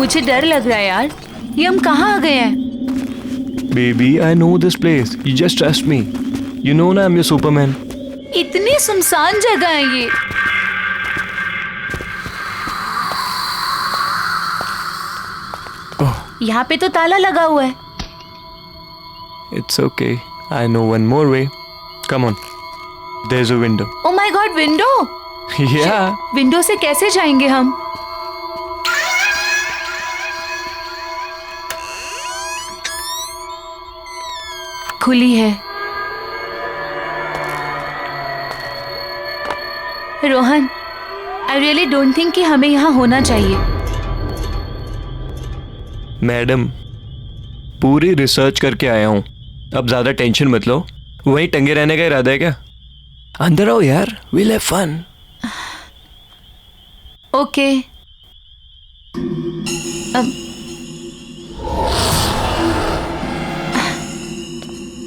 मुझे डर लग रहा है यार, ये हम कहाँ आ गए हैं? Baby, I know this place. You just trust me. You know ना, I'm your Superman. इतनी सुनसान जगह है ये। Oh, यहाँ पे तो ताला लगा हुआ है। it's okay. I know one more way. Come on. There's a window. Oh my God, window! Yeah. Window से कैसे जाएंगे हम? खुली है। Rohan, I really don't think कि हमें यहाँ होना चाहिए। मैडम, पूरी रिसर्च करके आया हूँ। अब ज्यादा टेंशन मत लो। वहीं टंगे रहने का इरादा है क्या? अंदर आओ यार, we'll have fun. Okay.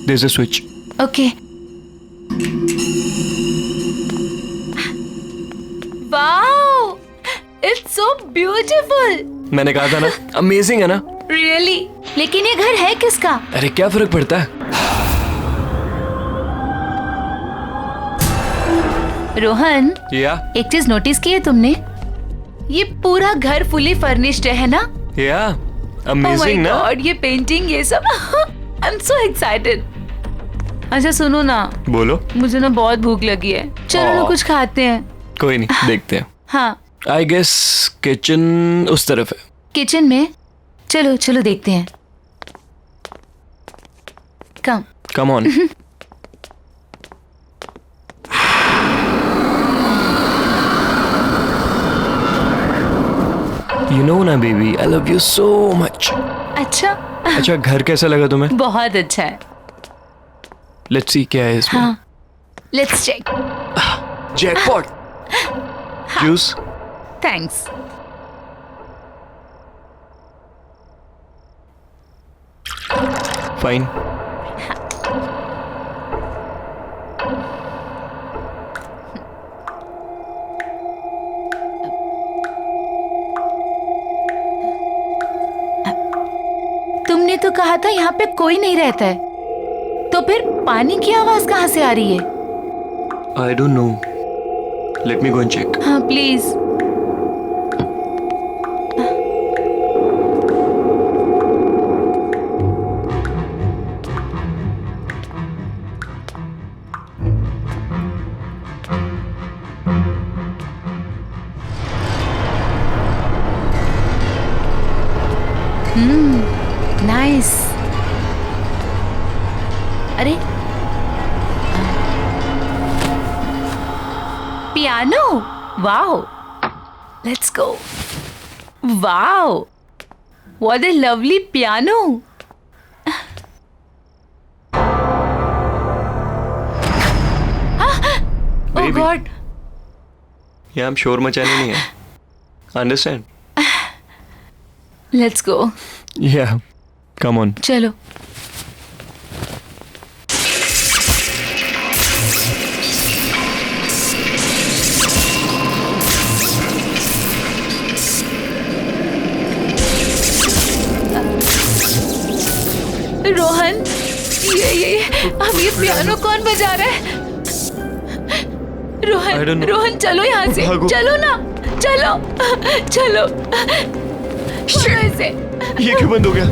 There's a switch. Okay. Wow, it's so beautiful. मैंने कहा था ना, अमेजिंग है ना? रियली? लेकिन ये घर है किसका? अरे क्या फर्क पड़ता है? रोहन, या एक चीज नोटिस की है तुमने? ये पूरा घर फुली फर्निश्ड है ना? या Oh my अमेजिंग ना? God, ये पेंटिंग, ये सब। I am so excited. अच्छा सुनो ना, बोलो। मुझे ना बहुत भूख लगी है, चलो ना कुछ खाते हैं। कोई नहीं, देखते हैं। हाँ, आई गेस किचन उस तरफ है। किचन में? चलो चलो देखते हैं। Come. Come on. You know ना baby, I love you so much. अच्छा। अच्छा, घर कैसा लगा तुम्हें? बहुत अच्छा है। लेट्स सी क्या है इसमें। हाँ, let's check. Jackpot. Juice. Thanks. Fine. तुमने तो कहा था यहाँ पे कोई नहीं रहता है, तो फिर पानी की आवाज कहाँ से आ रही है? I don't know, let me go and check. हाँ प्लीज। नाइस। अरे piano, wow, let's go. Wow, what a lovely piano. Oh God, यहाँ हम शोर मचाने नहीं है, अंडरस्टैंड? Let's go. या कम ऑन। चलो। रोहन, ये अब ये पियानो कौन बजा रहा है? I don't Rohan, know. Rohan चलो यहाँ से, भागो। चलो ना, चलो चलो। छोड़ो इसे। ये क्यों बंद हो गया?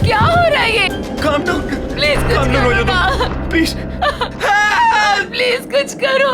क्या हो रहा है ये? Calm down. प्लीज कुछ काम डाउन हो करो जाओ ना, तुम, प्लीज। प्लीज कुछ करो।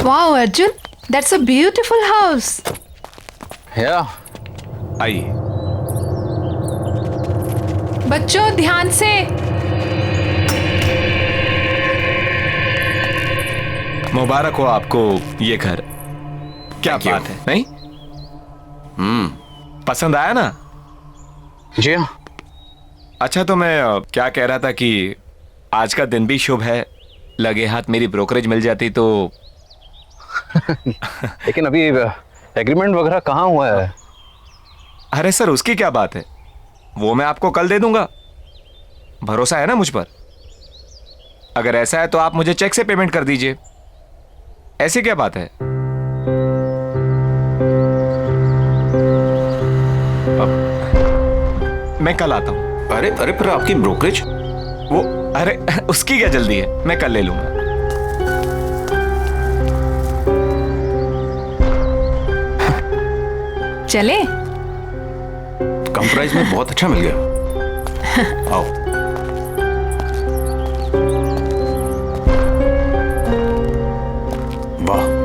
Wow, Arjun, that's a beautiful house. Yeah. आइए। बच्चों ध्यान से। मुबारक हो आपको ये घर। क्या Thank you. बात है, नहीं? पसंद आया ना? जी हाँ। अच्छा, तो मैं क्या कह रहा था कि आज का दिन भी शुभ है, लगे हाथ मेरी ब्रोकरेज मिल जाती तो। लेकिन अभी एग्रीमेंट वगैरह कहाँ हुआ है? अरे सर, उसकी क्या बात है, वो मैं आपको कल दे दूंगा। भरोसा है ना मुझ पर? अगर ऐसा है तो आप मुझे चेक से पेमेंट कर दीजिए। ऐसी क्या बात है? मैं कल आता हूं। अरे अरे, पर आपकी ब्रोकरेज? वो अरे उसकी क्या जल्दी है, मैं कल ले लूंगा। चले? कम प्राइस में बहुत अच्छा मिल गया। आओ। वाह।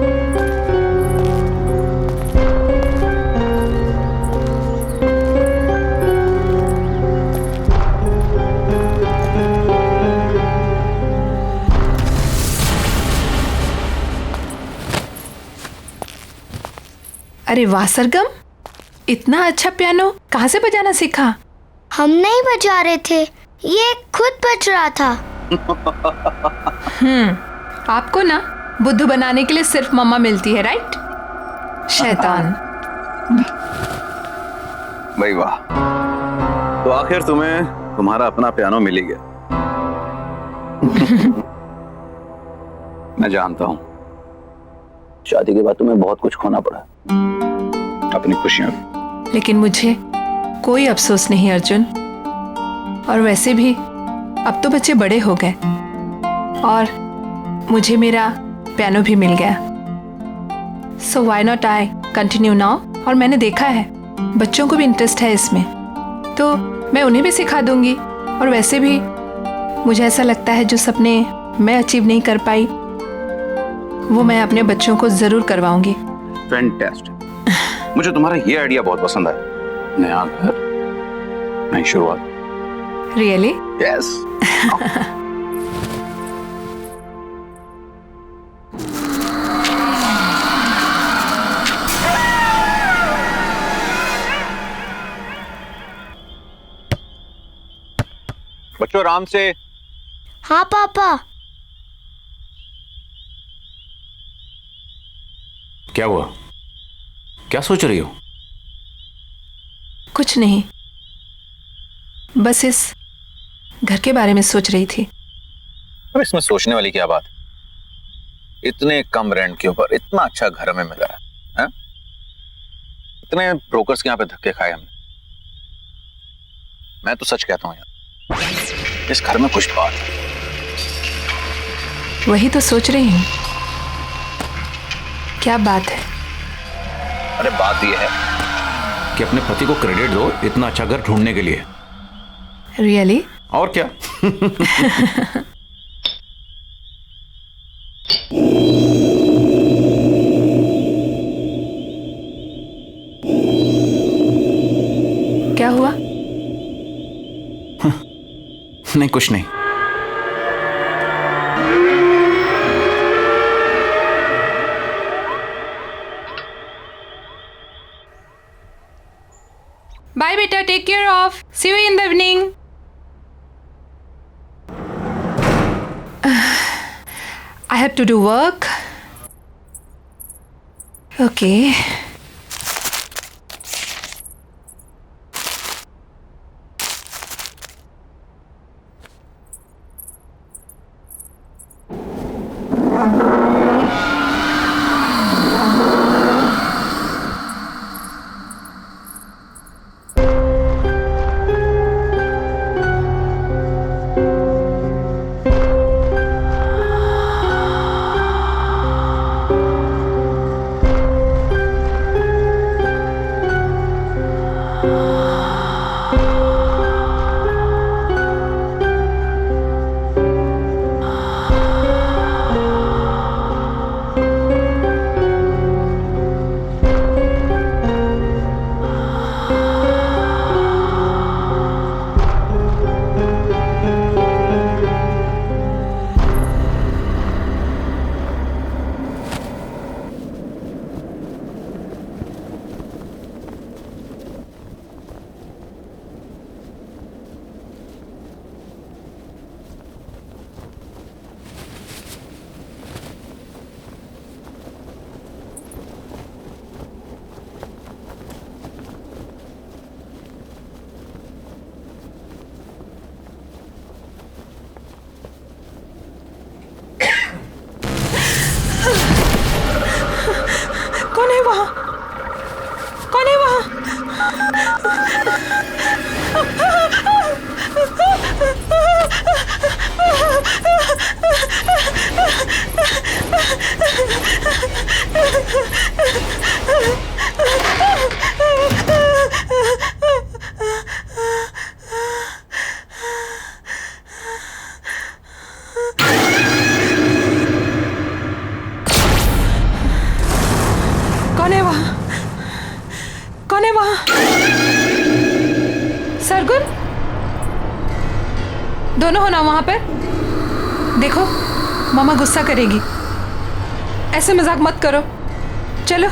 अरे वाह सरगम, इतना अच्छा पियानो कहाँ से बजाना सीखा? हम नहीं बजा रहे थे, ये खुद बज रहा था। आपको ना बुद्धू बनाने के लिए सिर्फ मम्मा मिलती है, राइट? शैतान। भाई वाह, तो आखिर तुम्हें तुम्हारा अपना पियानो मिल ही गया। मैं जानता हूं, शादी के बाद तुम्हें बहुत कुछ खोना पड़ा, अपनी खुशियां भी। लेकिन मुझे कोई अफसोस नहीं अर्जुन। और वैसे भी अब तो बच्चे बड़े हो गए और मुझे मेरा पियानो भी मिल गया। So why not I continue now. और मैंने देखा है बच्चों को भी इंटरेस्ट है इसमें, तो मैं उन्हें भी सिखा दूंगी। और वैसे भी मुझे ऐसा लगता है जो सपने मैं अचीव नहीं कर पाई वो मैं अपने बच्चों को जरूर करवाऊंगी। फैंटास्टिक। मुझे तुम्हारा ये आइडिया बहुत पसंद आया। नया घर, नई शुरुआत। रियली? यस। बच्चों आराम से। हाँ पापा। क्या हुआ? क्या सोच रही हो? कुछ नहीं, बस इस घर के बारे में सोच रही थी। अब इसमें सोचने वाली क्या बात है? इतने कम रेंट के ऊपर इतना अच्छा घर हमें मिला है? इतने ब्रोकर्स के यहाँ पे धक्के खाए हमने। मैं तो सच कहता हूँ यार, इस घर में कुछ बात है। वही तो सोच रही हूँ, क्या बात है? अरे बात यह है कि अपने पति को क्रेडिट दो इतना अच्छा घर ढूंढने के लिए। रियली? और क्या। क्या हुआ? नहीं, कुछ नहीं। बाय बेटा, take care of, see you in the evening. I have to do work. Okay. कौन है वहाँ? कौन है वहाँ? कौन है वहाँ? कौन है वहाँ? सरगुन, दोनों हो ना वहाँ पर? देखो, मामा गुस्सा करेगी। ऐसे मजाक मत करो। चलो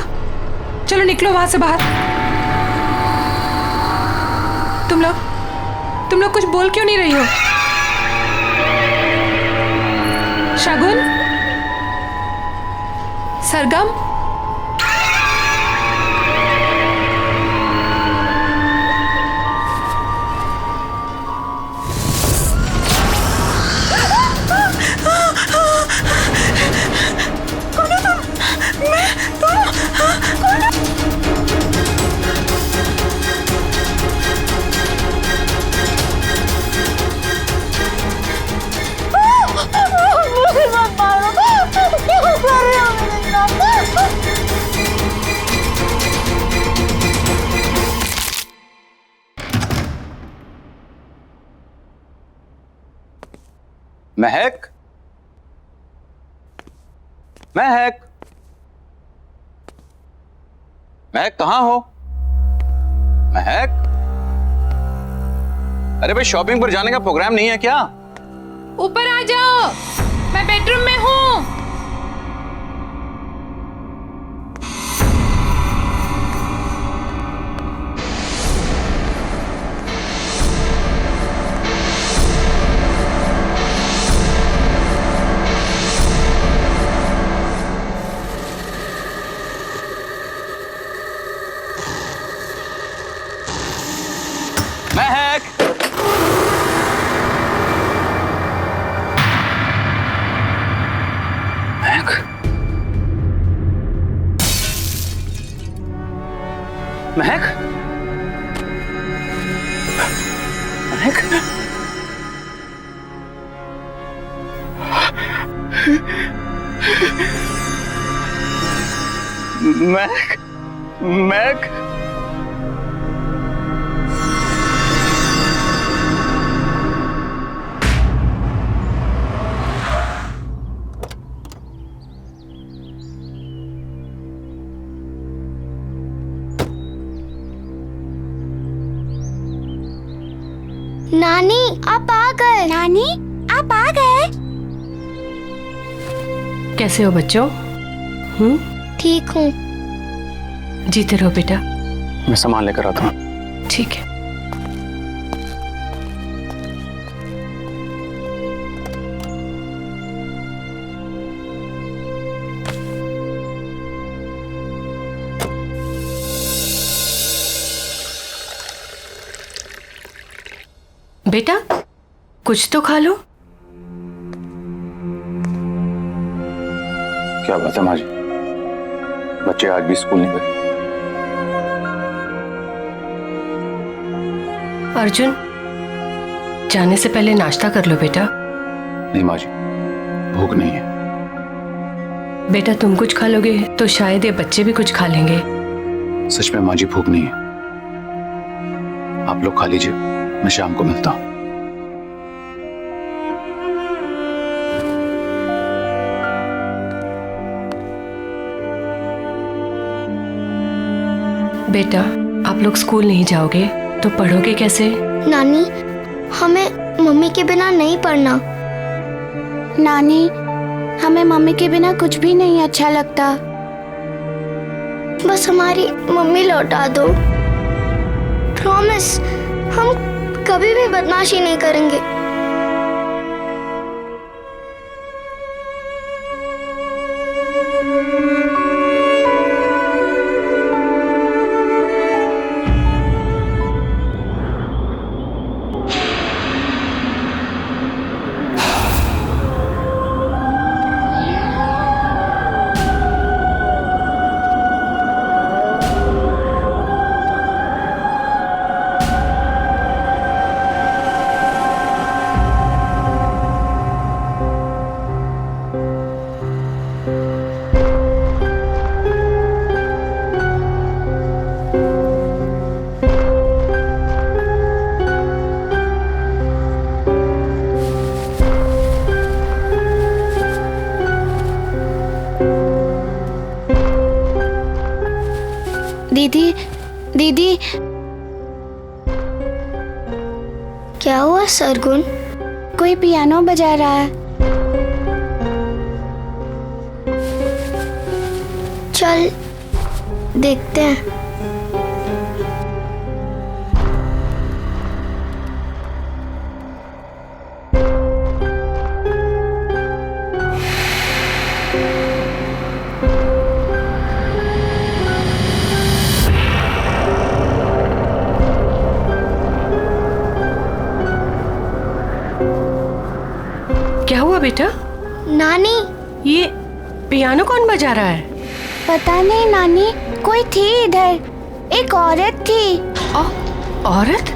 चलो निकलो वहां से बाहर। तुम लोग कुछ बोल क्यों नहीं रही हो? शगुन, सरगम, महक, महक, महक कहाँ हो? महक, अरे भाई शॉपिंग पर जाने का प्रोग्राम नहीं है क्या? ऊपर आ जाओ, मैं बेडरूम में हूँ। महक, महक, महक, महक, महक, नानी आप आ गए। नानी आप आ गए। कैसे हो बच्चों? ठीक हूँ। जीते रहो बेटा। मैं सामान लेकर आता हूँ। ठीक है। बेटा कुछ तो खा लो। क्या बात है माँ जी, बच्चे आज भी स्कूल नहीं गए? अर्जुन, जाने से पहले नाश्ता कर लो बेटा। नहीं माँ जी, भूख नहीं है। बेटा तुम कुछ खा लोगे तो शायद ये बच्चे भी कुछ खा लेंगे। सच में माँ जी भूख नहीं है। आप लोग खा लीजिए, मैं शाम को मिलता हूँ। बेटा आप लोग स्कूल नहीं जाओगे तो पढ़ोगे कैसे? नानी हमें मम्मी के बिना नहीं पढ़ना। नानी हमें मम्मी के बिना कुछ भी नहीं अच्छा लगता। बस हमारी मम्मी लौटा दो। प्रॉमिस, हम कभी भी बदमाशी नहीं करेंगे। दीदी दीदी, क्या हुआ सरगुन? कोई पियानो बजा रहा है। चल देखते हैं। क्या हुआ बेटा? नानी, ये पियानो कौन बजा रहा है? पता नहीं नानी, कोई थी इधर, एक औरत थी। औरत?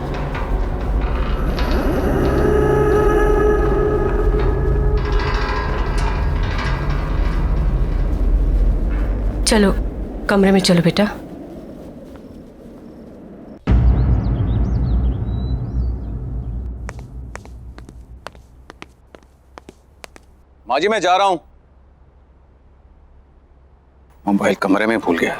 चलो कमरे में चलो बेटा। माँ जी मैं जा रहा हूं। मोबाइल कमरे में भूल गया।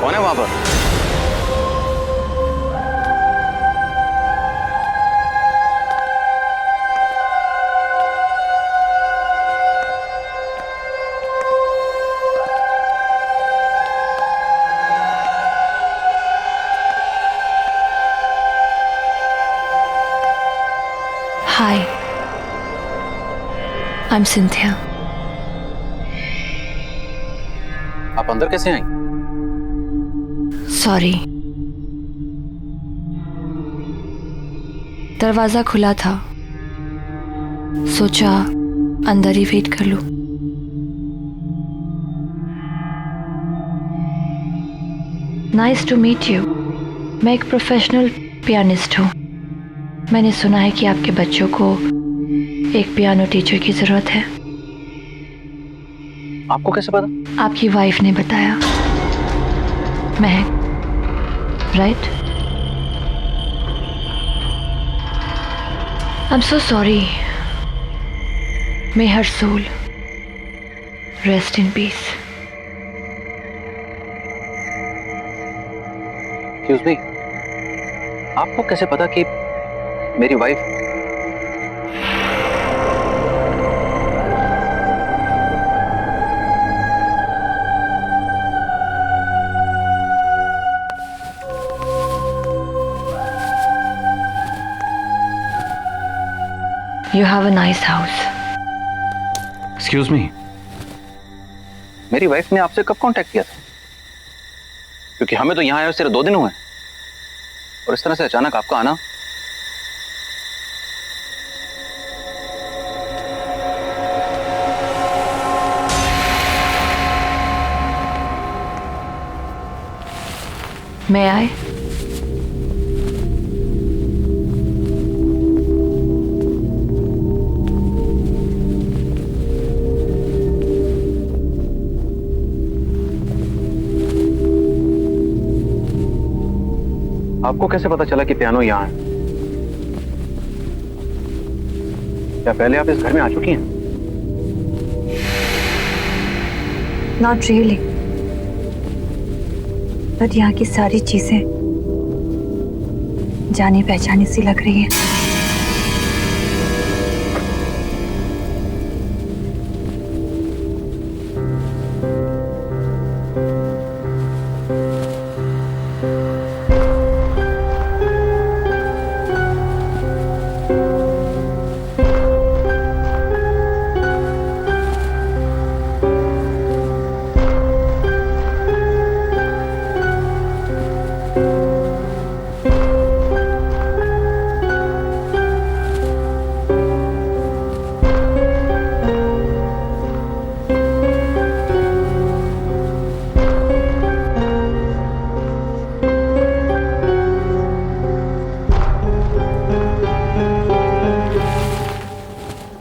कौन है वहां पर? Hi, I'm Cynthia. आप अंदर कैसे आई? Sorry. दरवाजा खुला था, सोचा अंदर ही वेट कर लूं। Nice to meet you. मैं एक प्रोफेशनल पियानिस्ट हूँ। मैंने सुना है कि आपके बच्चों को एक पियानो टीचर की जरूरत है। आपको कैसे पता? आपकी वाइफ ने बताया। महक, right? I'm so sorry. May her soul rest in peace. Excuse me. आपको कैसे पता कि मेरी wife? You have a nice house. Excuse me, मेरी वाइफ ने आपसे कब कांटेक्ट किया था? क्योंकि हमें तो यहाँ आए सिर्फ 2 दिन हुए और इस तरह से अचानक आपका आना। May I? आपको कैसे पता चला कि पियानो यहाँ है? क्या पहले आप इस घर में आ चुकी हैं? Not really. बट यहाँ की सारी चीजें जानी पहचानी सी लग रही है।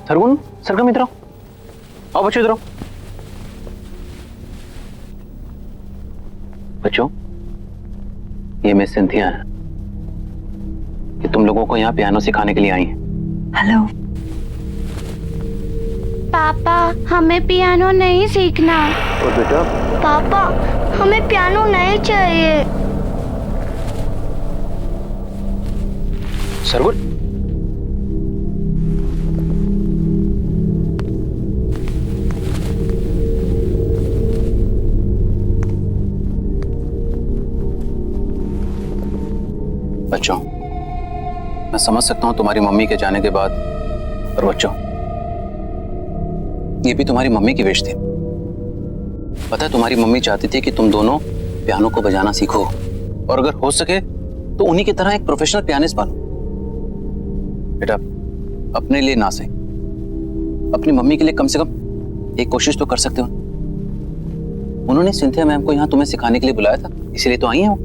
सरगुन, सरगम इधर आओ। आओ बच्चों इधर आओ। बच्चों, ये मिस सिंथिया है। कि तुम लोगों को यहाँ पियानो सिखाने के लिए आई हैं। हेलो। पापा हमें पियानो नहीं सीखना। और बेटा पापा हमें पियानो नहीं चाहिए। सरगुन, बच्चों, मैं समझ सकता हूं तुम्हारी मम्मी के जाने के बाद, पर बच्चों ये भी तुम्हारी मम्मी की विश थी। पता है तुम्हारी मम्मी चाहती थी कि तुम दोनों पियानो को बजाना सीखो और अगर हो सके तो उन्हीं की तरह एक प्रोफेशनल पियानिस्ट बनो। बेटा अपने लिए ना सही, अपनी मम्मी के लिए कम से कम एक कोशिश तो कर सकते हो। उन्होंने सिंथिया मैम को यहाँ तुम्हें सिखाने के लिए बुलाया था, इसीलिए तो आई हैं वो।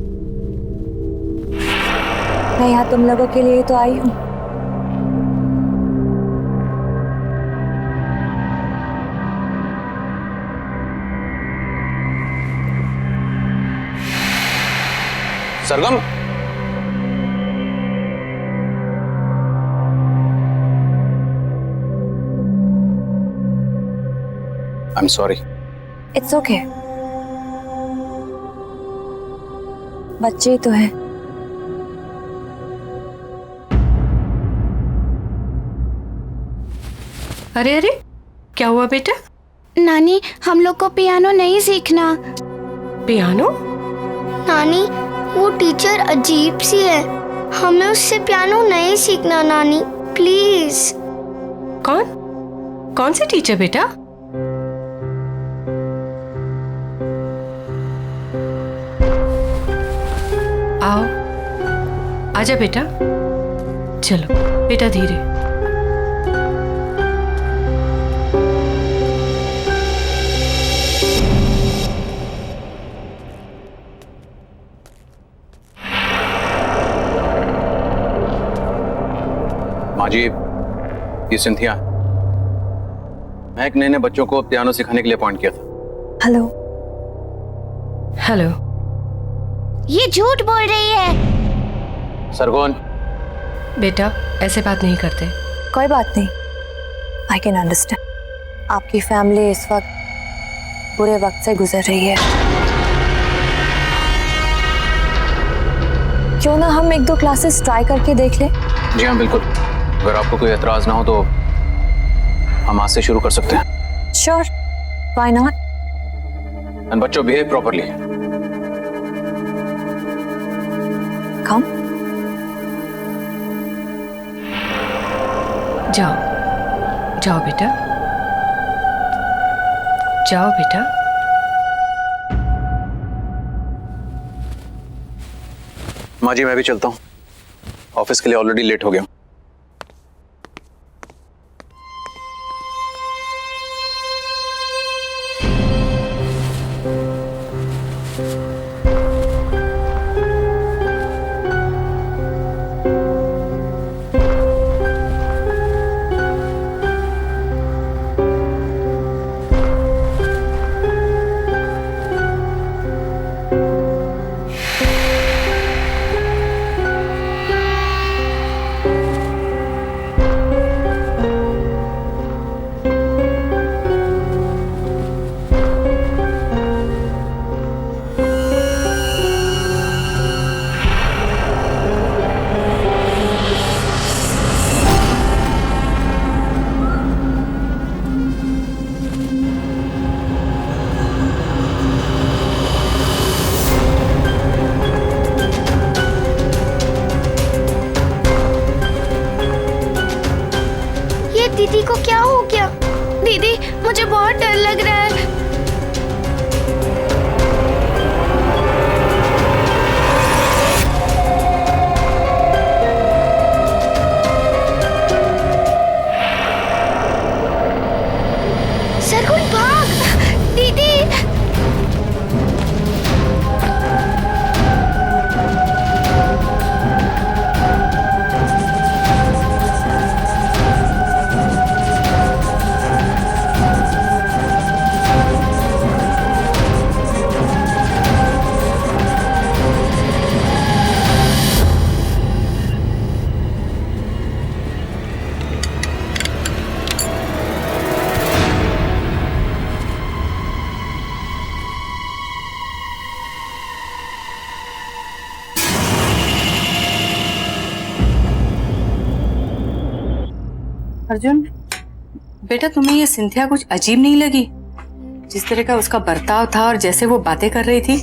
मैं यहाँ तुम लोगों के लिए तो आई हूँ। Sargam, I am sorry. It's okay, बच्चे ही तो हैं। अरे अरे, क्या हुआ बेटा? नानी हम लोग को पियानो नहीं सीखना। पियानो? नानी वो टीचर अजीब सी है, हमें उससे पियानो नहीं सीखना नानी, प्लीज। कौन कौन सी टीचर बेटा? आओ, आजा बेटा। चलो बेटा धीरे। माँ जी, ये सिंथिया, मैं एक नए बच्चों को पियानो सिखाने के लिए अपॉइंट किया था। हेलो। हेलो। ये झूठ बोल रही है। सरगुन, बेटा ऐसे बात नहीं करते। कोई बात नहीं, आई कैन अंडरस्टैंड। आपकी फैमिली इस वक्त बुरे वक्त से गुजर रही है। क्यों ना हम एक दो क्लासेस ट्राई करके देख लें? जी हाँ बिल्कुल, अगर आपको कोई एतराज ना हो तो हम आज से शुरू कर सकते हैं। Sure, why not. एंड बच्चों बिहेव प्रॉपर्ली। कम। जाओ जाओ बेटा, जाओ बेटा। माँ जी मैं भी चलता हूँ, ऑफिस के लिए ऑलरेडी लेट हो गया हूँ। अर्जुन, बेटा तुम्हें ये सिंथिया कुछ अजीब नहीं लगी? जिस तरह का उसका बर्ताव था और जैसे वो बातें कर रही थी।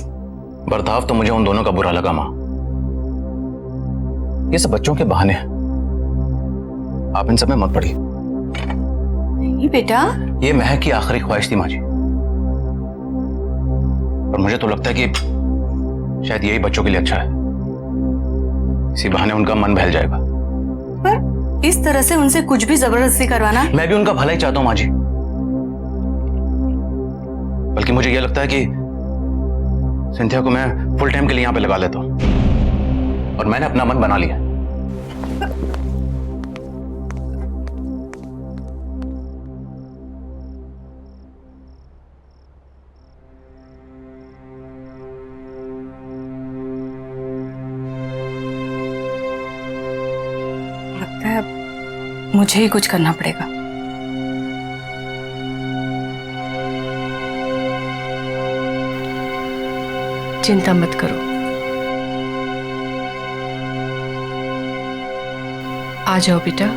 बर्ताव तो मुझे उन दोनों का बुरा लगा माँ। ये सब बच्चों के बहाने हैं, आप इन सब में मत पड़िए। नहीं बेटा, ये महक की आखिरी ख्वाहिश थी माँ जी, और मुझे तो लगता है कि शायद यही बच्चों के लिए अच्छा है। इसी बहाने उनका मन बहल जाएगा। पर इस तरह से उनसे कुछ भी जबरदस्ती करवाना। मैं भी उनका भला ही चाहता हूं माँ जी, बल्कि मुझे यह लगता है कि सिंथिया को मैं फुल टाइम के लिए यहां पे लगा लेता हूं, और मैंने अपना मन बना लिया। लगता है अब मुझे ही कुछ करना पड़ेगा। चिंता मत करो, आ जाओ बेटा।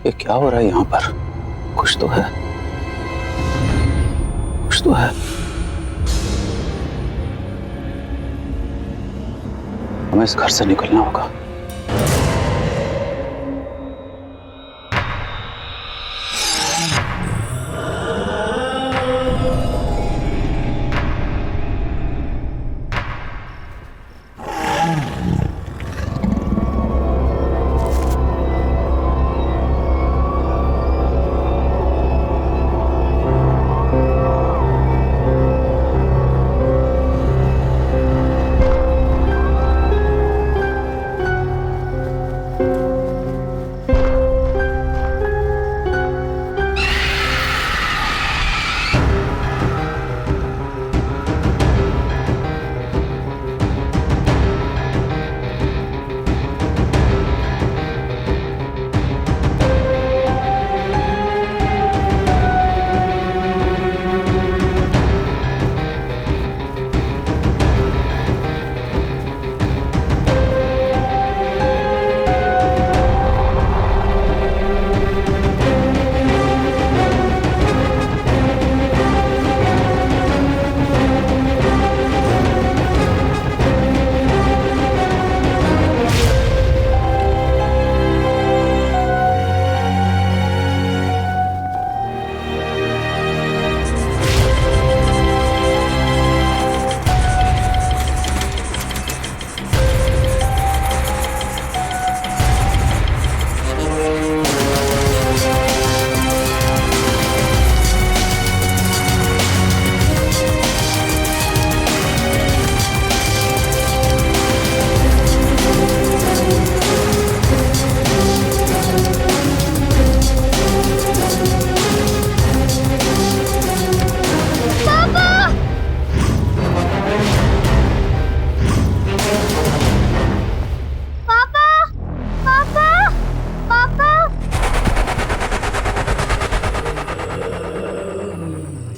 ये क्या हो रहा है यहाँ पर? कुछ तो है, कुछ तो है। हमें इस घर से निकलना होगा।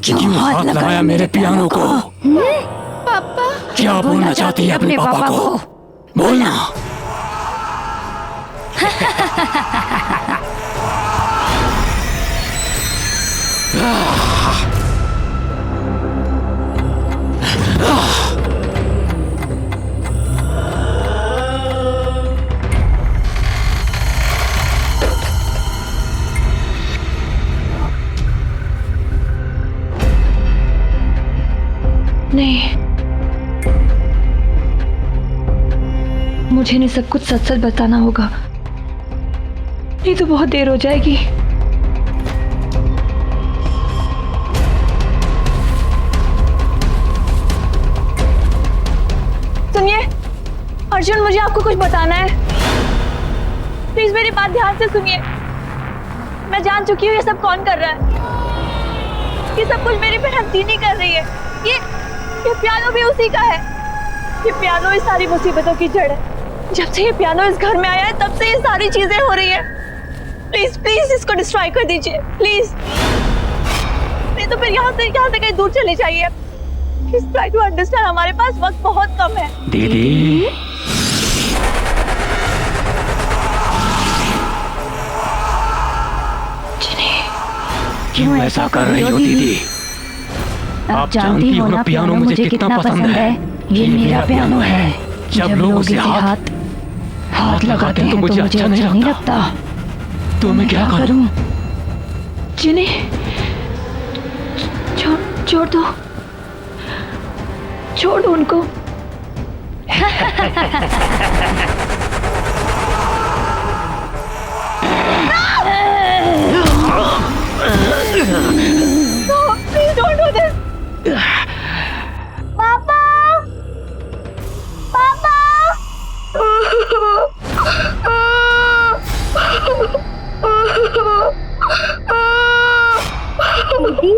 क्यों हाथ लगाया मेरे पियानो को? पापा क्या बोलना चाहती है अपने पापा को? बोलना। नहीं, मुझे इन्हें सब कुछ सच सच बताना होगा, नहीं तो बहुत देर हो जाएगी। सुनिए अर्जुन, मुझे आपको कुछ बताना है। प्लीज मेरी बात ध्यान से सुनिए। मैं जान चुकी हूँ ये सब कौन कर रहा है। ये सब कुछ मेरी बहन दीनी कर रही है। ये पियानो भी उसी का है। ये पियानो इस सारी मुसीबतों की जड़ है। जब से ये पियानो इस घर में आया है तब से ये सारी चीजें हो रही है। प्लीज प्लीज इसको डिस्ट्रॉय कर दीजिए प्लीज, नहीं तो फिर यहाँ से कहीं दूर चले जाइए। प्लीज ट्राई टू अंडरस्टैंड, हमारे पास वक्त बहुत कम है। दीदी क्यों ऐसा कर रही हो दीदी? आप जानती हो ना पियानो मुझे कितना पसंद है। ये मेरा पियानो है। जब लोग उसे हाथ लगाते हैं तो मुझे अच्छा नहीं लगता। तो मैं क्या करूं? जिन्हें छोड़ दो उनको। No, please don't do this. पापा, पापा। दीदी,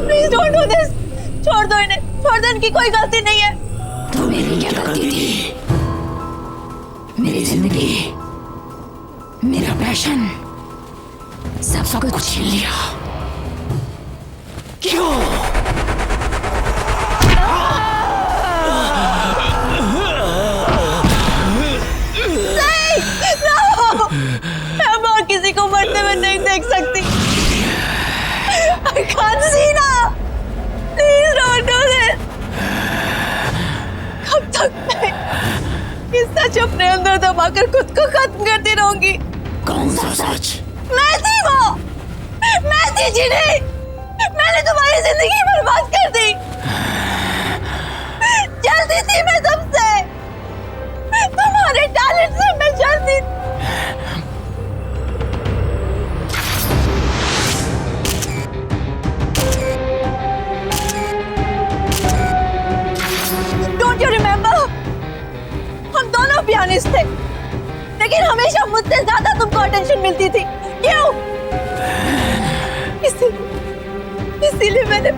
प्लीज डोंट डू दिस। छोड़ दो इन्हें, छोड़ दो, इनकी कोई गलती नहीं है। तो मेरी क्या गलती थी? मेरी जिंदगी, मेरा पैशन, सब कुछ छीन लिया। क्यों? मैं और किसी को मरते हुए नहीं देख सकती। I can't see now. Please don't do this. कब तक मैं इस सच अपने अंदर दबाकर खुद को खत्म करती रहूंगी? कौन सा सच? मैं थी वो, मैं थी जिन्हें मैंने तुम्हारी जिंदगी बर्बाद कर दी। जलती थी मैं सबसे, तुम्हारे टैलेंट से मैं जलती थी। Don't you remember? हम दोनों पियानिस्ट थे, लेकिन हमेशा मुझसे ज्यादा तुमको अटेंशन मिलती थी। क्यों? इसीलिए मैंने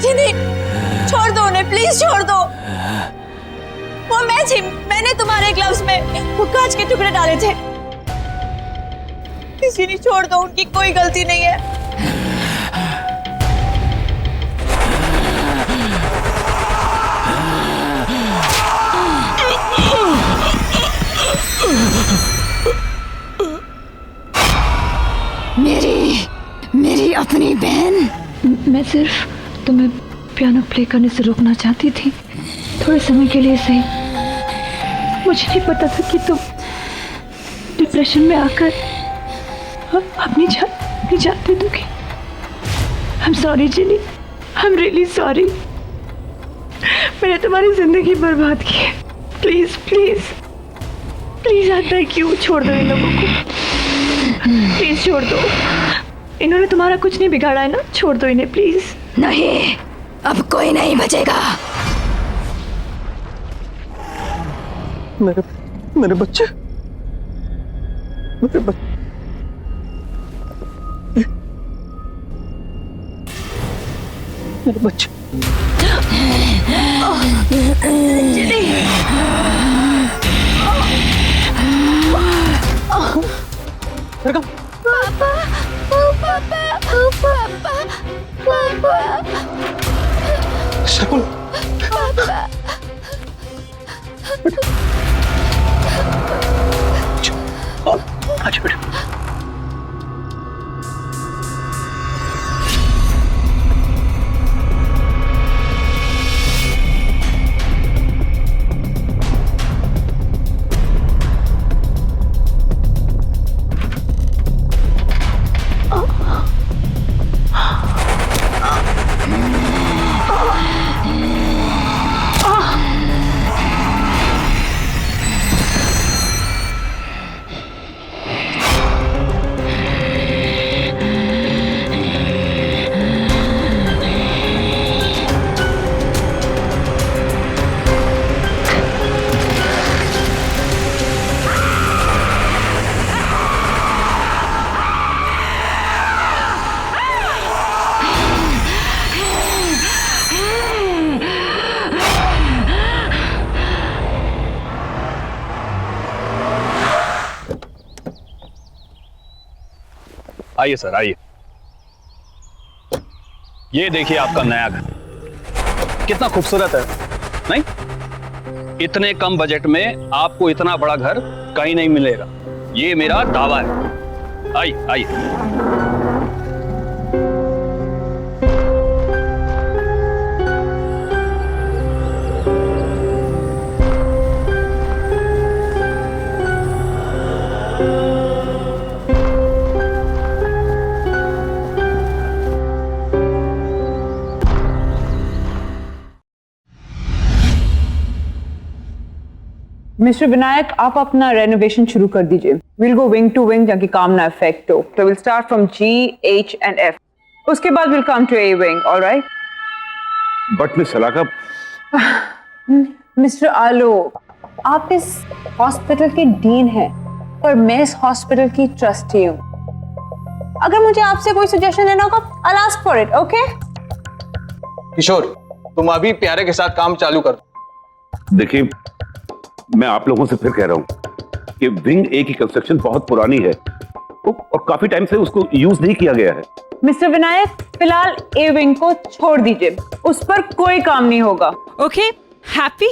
जिनी, छोड़ दो उन्हें, प्लीज छोड़ दो। वो मैं थी, मैंने तुम्हारे ग्लव्स में वो कांच के टुकड़े डाले थे। जिनी, छोड़ दो, उनकी कोई गलती नहीं है। मेरी अपनी बहन। मैं सिर्फ तुम्हें पियानो प्ले करने से रोकना चाहती थी, थोड़े समय के लिए सही। मुझे नहीं पता था कि तुम डिप्रेशन में आकर अपनी जान दे दोगी। I'm sorry Jini, I'm really sorry। मैंने तुम्हारी जिंदगी बर्बाद की है। Please please please I beg you, छोड़ दो इन लोगों को, प्लीज छोड़ दो। इन्होंने तुम्हारा कुछ नहीं बिगाड़ा है ना, छोड़ दो इन्हें प्लीज। नहीं, अब कोई नहीं बचेगा। मेरे बच्चे, मेरे बच्चे, मेरे बच्चे। शकुन, अच्छा बेटा। आइए सर, आइए। ये देखिए आपका नया घर, कितना खूबसूरत है, नहीं? इतने कम बजट में आपको इतना बड़ा घर कहीं नहीं मिलेगा, ये मेरा दावा है। आइए आइए। मिस्टर विनायक, आप अपना रेनोवेशन शुरू कर दीजिए। We'll go wing to wing ताकि काम ना इफेक्ट हो। तो we'll start from G, H and F। उसके बाद we'll come to A wing, alright? But miss Salaka, mister Alok, आप इस हॉस्पिटल के डीन हैं और मैं इस हॉस्पिटल की ट्रस्टी हूँ। अगर मुझे आपसे कोई सजेशन लेना होगा, I'll ask for it, okay? किशोर, तुम अभी प्यारे के साथ काम चालू कर। देखिए, मैं आप लोगों से फिर कह रहा हूं कि विंग ए की कंस्ट्रक्शन बहुत पुरानी है और काफी टाइम से उसको यूज नहीं किया गया है। मिस्टर विनायक, फिलहाल ए विंग को छोड़ दीजिए, उस पर कोई काम नहीं होगा। Okay, happy?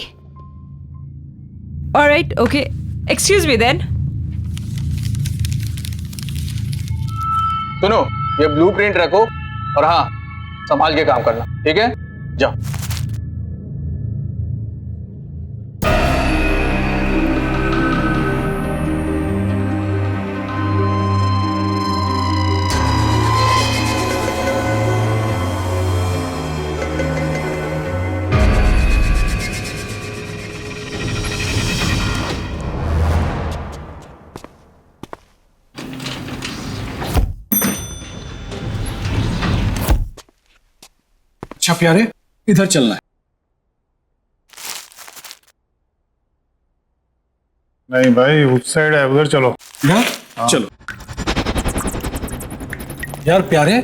All right, okay. Excuse me then. सुनो, ये ब्लूप्रिंट रखो और हाँ, संभाल के काम करना, ठीक है? जाओ। अच्छा प्यारे, इधर चलना है। नहीं भाई, उस साइड है, उधर चलो। हाँ? चलो। यार प्यारे,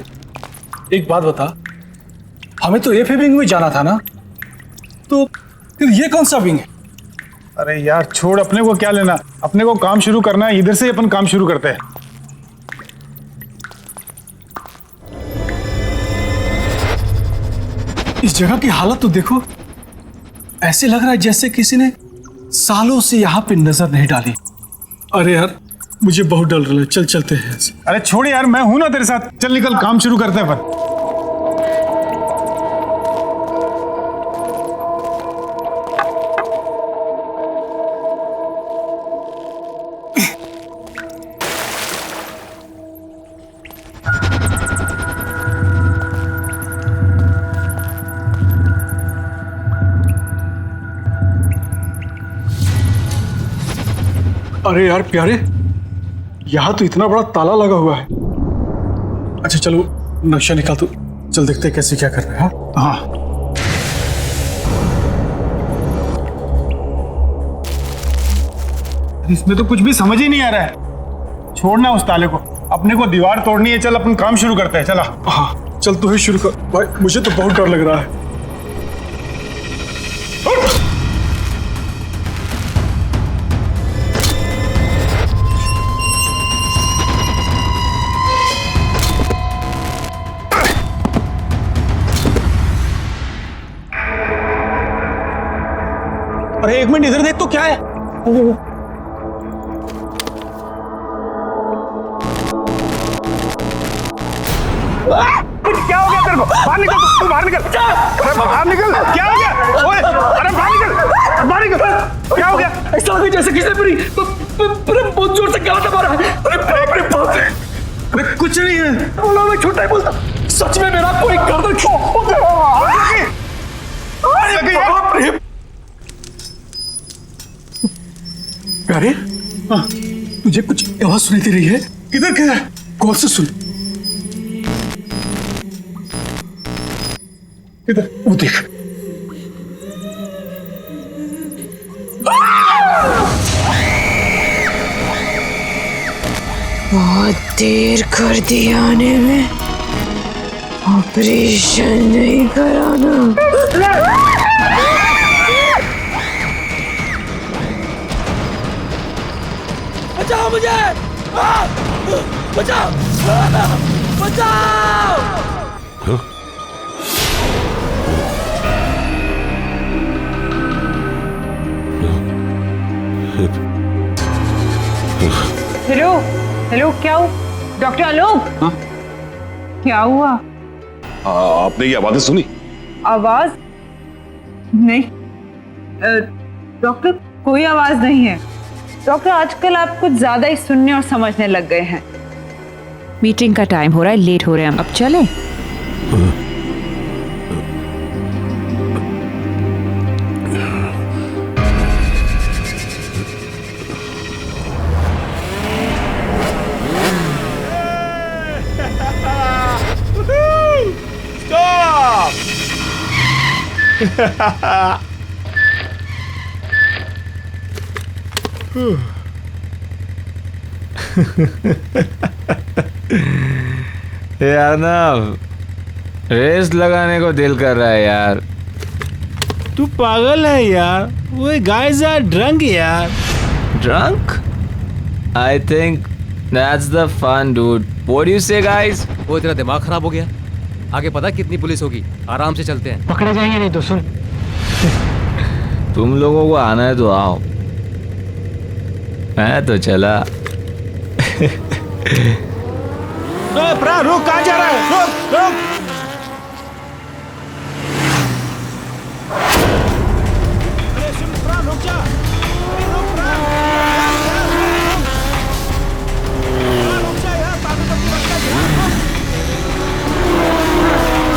एक बात बता, हमें तो एफ विंग में जाना था ना, तो फिर ये कौन सा विंग है? अरे यार छोड़, अपने को क्या लेना, अपने को काम शुरू करना है, इधर से अपन काम शुरू करते हैं। इस जगह की हालत तो देखो, ऐसे लग रहा है जैसे किसी ने सालों से यहाँ पे नजर नहीं डाली। अरे यार, मुझे बहुत डर रहा है, चल चलते हैं। अरे छोड़ यार, मैं हूं ना तेरे साथ, चल निकल, काम शुरू करते हैं अपन। अरे यार प्यारे, यहाँ तो इतना बड़ा ताला लगा हुआ है। अच्छा चलो, नक्शा निकाल, तो चल देखते हैं कैसे क्या कर रहे हैं। हाँ इसमें तो कुछ भी समझ ही नहीं आ रहा है। छोड़ना उस ताले को, अपने को दीवार तोड़नी है, चल अपन काम शुरू करते हैं, चला। हाँ चल, तू ही शुरू कर भाई, मुझे तो बहुत डर लग रहा है। अरे एक मिनट इधर देख तो, क्या है? क्या हो गया तेरे को? बाहर निकल, तू बाहर निकल। अरे बाहर निकल, क्या हो गया? ओए, अरे बाहर निकल, बाहर निकल। क्या हो गया? ऐसा लगा जैसे किसी ने बहुत जोर से गला दबा रहा है। अरे बाप रे बाप। अरे कुछ नहीं है, बोला, मैं झूठ नहीं बोलता, सच में मेरा कोई गर्दन प्यारे, तुझे कुछ आवाज सुनाई दे रही है? किधर किधर? कौन से सुन? इधर, वो देख। बहुत देर कर दी आने में, ऑपरेशन नहीं कराना। बचाओ मुझे, बचाओ, बचाओ। हेलो हेलो, क्या हुआ? डॉक्टर आलोक, क्या हुआ? आपने ये आवाजें सुनी? आवाज नहीं डॉक्टर, कोई आवाज नहीं है। डॉक्टर, आजकल आप कुछ ज्यादा ही सुनने और समझने लग गए हैं। मीटिंग का टाइम हो रहा है, लेट हो रहे हैं हम, अब चलें? यार ना रेस लगाने को दिल कर रहा है यार। तू पागल है यार, वो गाइस आर ड्रंक यार। Drunk? I think that's the fun dude. What do you say guys? वो तेरा दिमाग खराब हो गया? आगे पता कितनी पुलिस होगी, आराम से चलते हैं। पकड़े जाएंगे नहीं तो सुन। तुम लोगों को आना है तो आओ, मैं तो चला। प्रा रुक, कहाँ जा रहा है? रुक रुक। अरे सुन प्रा, रुक जा। रुक प्रा। रुक जा यार, पागल तो मत कर यार।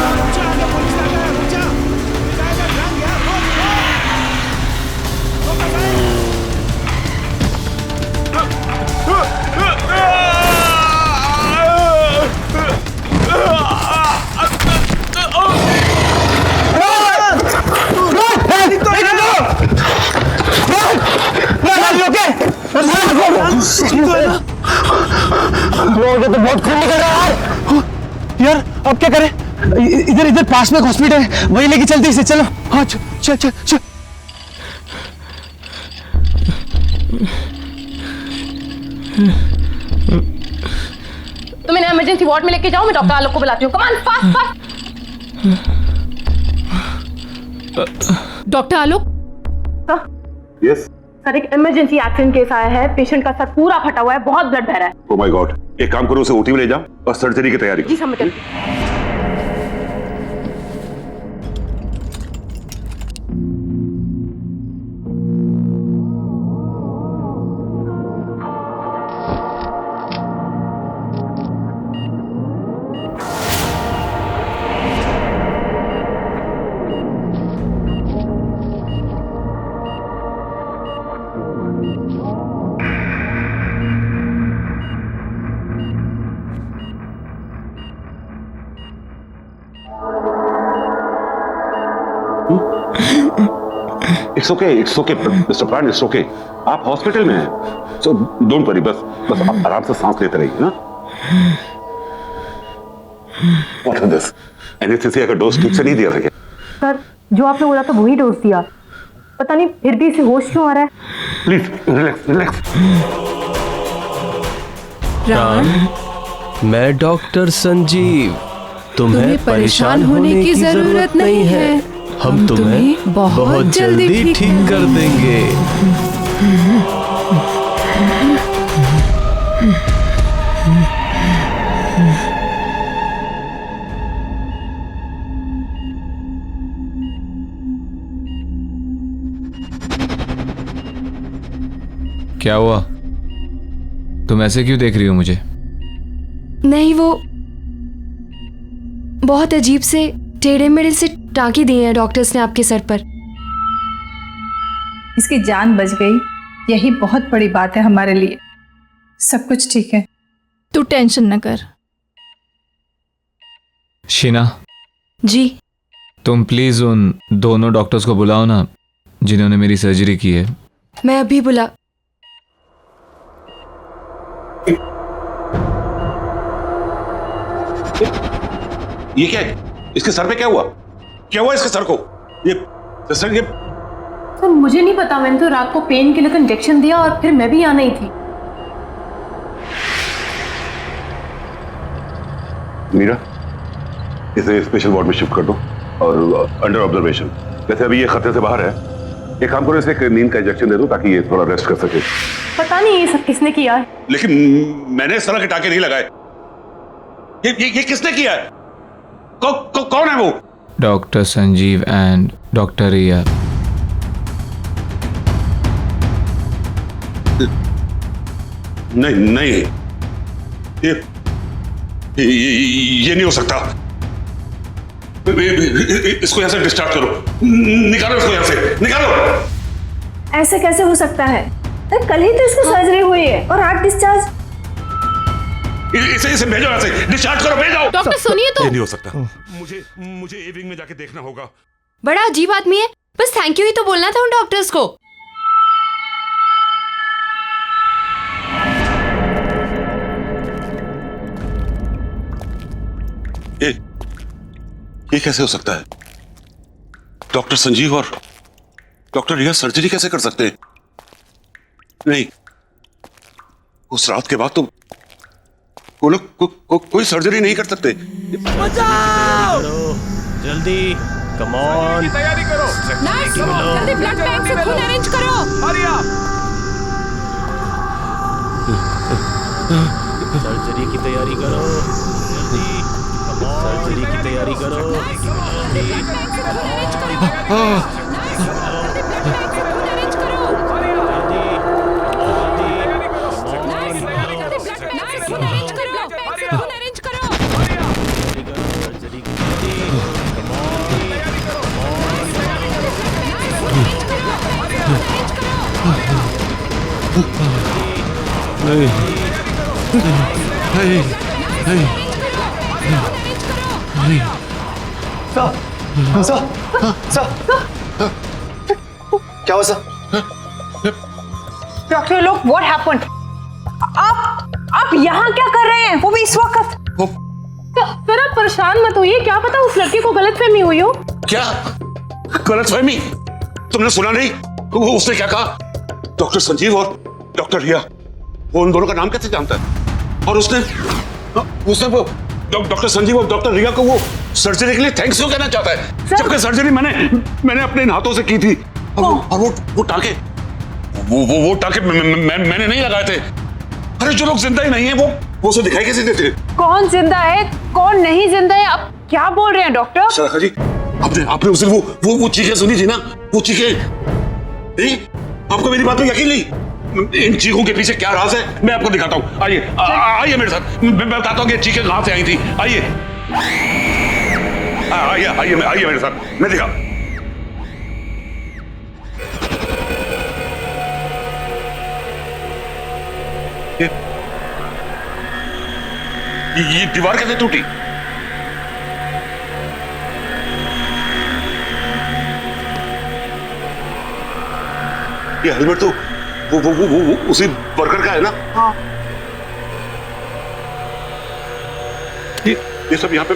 रुक जा, आगे पुलिस आ गया, रुक जा। जाएगा ड्रंक यार, रुक तो बहुत खून निकल रहा है यार। अब क्या करें? इधर इधर पास में हॉस्पिटल है, वहीं लेके चलते इसे। चलो हाँ चल चल चल। तुम इन्हें इमरजेंसी वार्ड में लेके जाओ, मैं डॉक्टर आलोक को बुलाती हूँ। Come on, fast fast. Doctor Alok. Yes sir, एक इमरजेंसी एक्सीडेंट केस आया है। पेशेंट का सर पूरा फटा हुआ है, बहुत ब्लड बह रहा है। ओह माय गॉड, एक काम करो, उसे ओटी में ले जाओ और सर्जरी की तैयारी करो। जी समझ गई। इट्स ओके मिस्टर प्राण, इट्स ओके। आप हॉस्पिटल में हैं, सो डोंट वरी। बस आप आराम से सांस लेते रहिए ना। What is this? एनेस्थीसिया का डोज ठीक से नहीं दिया गया। सर, जो आपने बोला था वही डोज दिया, पता नहीं फिर भी इसे होश क्यों आ रहा है। Please relax relax. प्राण, मैं डॉक्टर संजीव। तुम्हें परेशान होने की जरूरत नहीं है। हम तुम्हें बहुत जल्दी ठीक कर देंगे। क्या हुआ? तुम ऐसे क्यों देख रही हो मुझे? नहीं, वो बहुत अजीब से टेढ़े मेढ़े से टाँकी दिए हैं डॉक्टर्स ने आपके सर पर। इसकी जान बच गई, यही बहुत बड़ी बात है हमारे लिए। सब कुछ ठीक है, तू टेंशन न कर। शीना जी, तुम प्लीज उन दोनों डॉक्टर्स को बुलाओ ना जिन्होंने मेरी सर्जरी की है। मैं अभी बुला। ये क्या है? इसके सर पे क्या हुआ? क्या हुआ इसके सर को? ये सर, मुझे नहीं पता। मैंने तो रात को पेन किलर का इंजेक्शन दिया और फिर मैं भी यहाँ नहीं थी। मीरा, इसे स्पेशल वार्ड में शिफ्ट कर दो और अंडर ऑब्जर्वेशन। वैसे अभी ये खतरे से बाहर है। एक काम करो, इसे एक नींद का इंजेक्शन दे दो ताकि ये थोड़ा रेस्ट कर सके। पता नहीं ये सब किसने किया है। लेकिन मैंने इस तरह के टाके नहीं लगाए। ये किसने किया है? कौन है वो? डॉक्टर संजीव एंड डॉक्टर रिया। नहीं, ये नहीं हो सकता। इसको यहां से डिस्चार्ज करो। निकालो इसको यहां से, निकालो। ऐसे कैसे हो सकता है? कल ही तो इसको सर्जरी हुई है और आज डिस्चार्ज। इसे भेजो यहां से, डिस्चार्ज करो, भेजो। डॉक्टर सुनिए तो। ये नहीं हो सकता। मुझे ए विंग में जाके देखना होगा। बड़ा अजीब आदमी है, बस थैंक यू ही तो बोलना था उन डॉक्टर्स को। ये कैसे हो सकता है? डॉक्टर संजीव और डॉक्टर रिया सर्जरी कैसे कर सकते हैं? नहीं, उस रात के बाद तो वो लोग कोई सर्जरी नहीं कर सकते। बचाओ! जल्दी, कम ऑन। तैयारी करो। नर्स, जल्दी ब्लड बैंक से खून अरेंज करो। हरी आप। सर्जरी की तैयारी करो। जल्दी, कम ऑन। सर्जरी की तैयारी करो। क्या हुआ सर? डॉक्टर लोग, व्हाट हैपेंड? आप यहाँ क्या कर रहे हैं, वो भी इस वक्त? सर आप परेशान मत होइए, क्या पता उस लड़के को गलतफहमी हुई हो। क्या गलतफहमी? तुमने सुना नहीं? उसने क्या कहा? डॉक्टर संजीव और डॉक्टर रिया, वो उन दोनों का नाम कैसे जानता है? और उसने वो डॉक्टर संजीव और डॉक्टर रिया को वो सर्जरी के लिए थैंक्स क्यों कहना चाहता है, जबकि सर्जरी मैंने अपने हाथों से की थी। और वो टाके वो टाके मैंने नहीं लगाए थे। अरे जो लोग जिंदा ही नहीं है वो उसे दिखाई कैसे देते? कौन जिंदा है कौन नहीं जिंदा है, आप क्या बोल रहे हैं डॉक्टर? शराखा जी, आपने उस दिन वो चीखें सुनी थी ना, वो चीखें नहीं? आपको मेरी बात में यकीन नहीं? इन चीखों के पीछे क्या राज है, मैं आपको दिखाता हूँ। आइए मेरे साथ, मैं बताता हूँ कि चीखें कहां से आई थी। आइए मेरे साथ, मैं दिखा। ये दीवार कैसे टूटी? ये हेलमेट तो वो उसी वर्कर का है ना? हाँ। ये सब यहाँ पे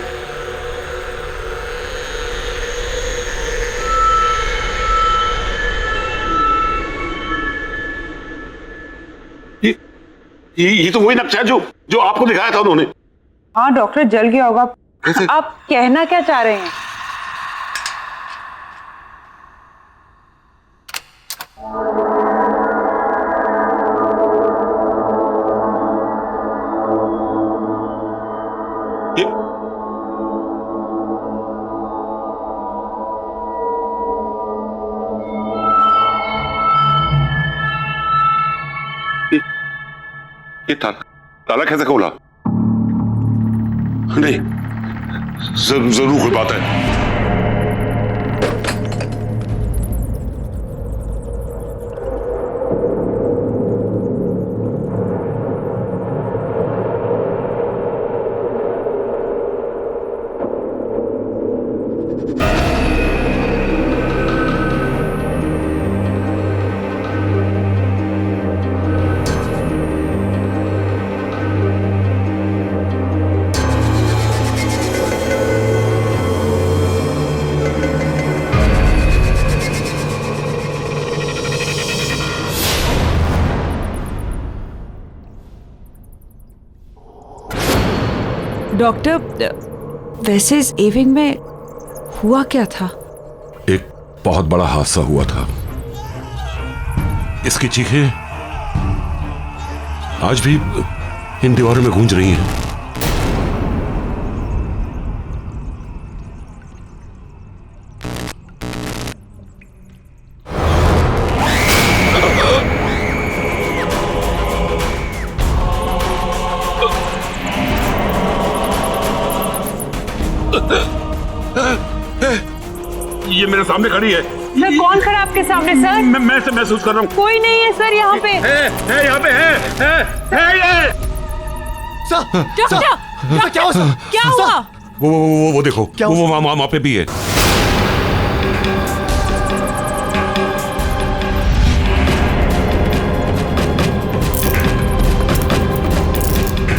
ये तो वही नक्शा है जो आपको दिखाया था उन्होंने। हाँ डॉक्टर, जल गया होगा। आप कहना क्या चाह रहे हैं? ये ताला कैसे खोला? नहीं, जरूर कोई बात है। डॉक्टर, वैसे इस एविंग में हुआ क्या था? एक बहुत बड़ा हादसा हुआ था। इसकी चीखें आज भी इन दीवारों में गूंज रही हैं। ये मेरे सामने खड़ी है। सर कौन खड़ा आपके सामने सर? मैं से महसूस कर रहा हूँ। कोई नहीं है सर यहाँ पे। है यहाँ पे है ये। डॉक्टर, क्या हुआ? क्या हुआ? वो देखो, वो वहाँ पे भी है।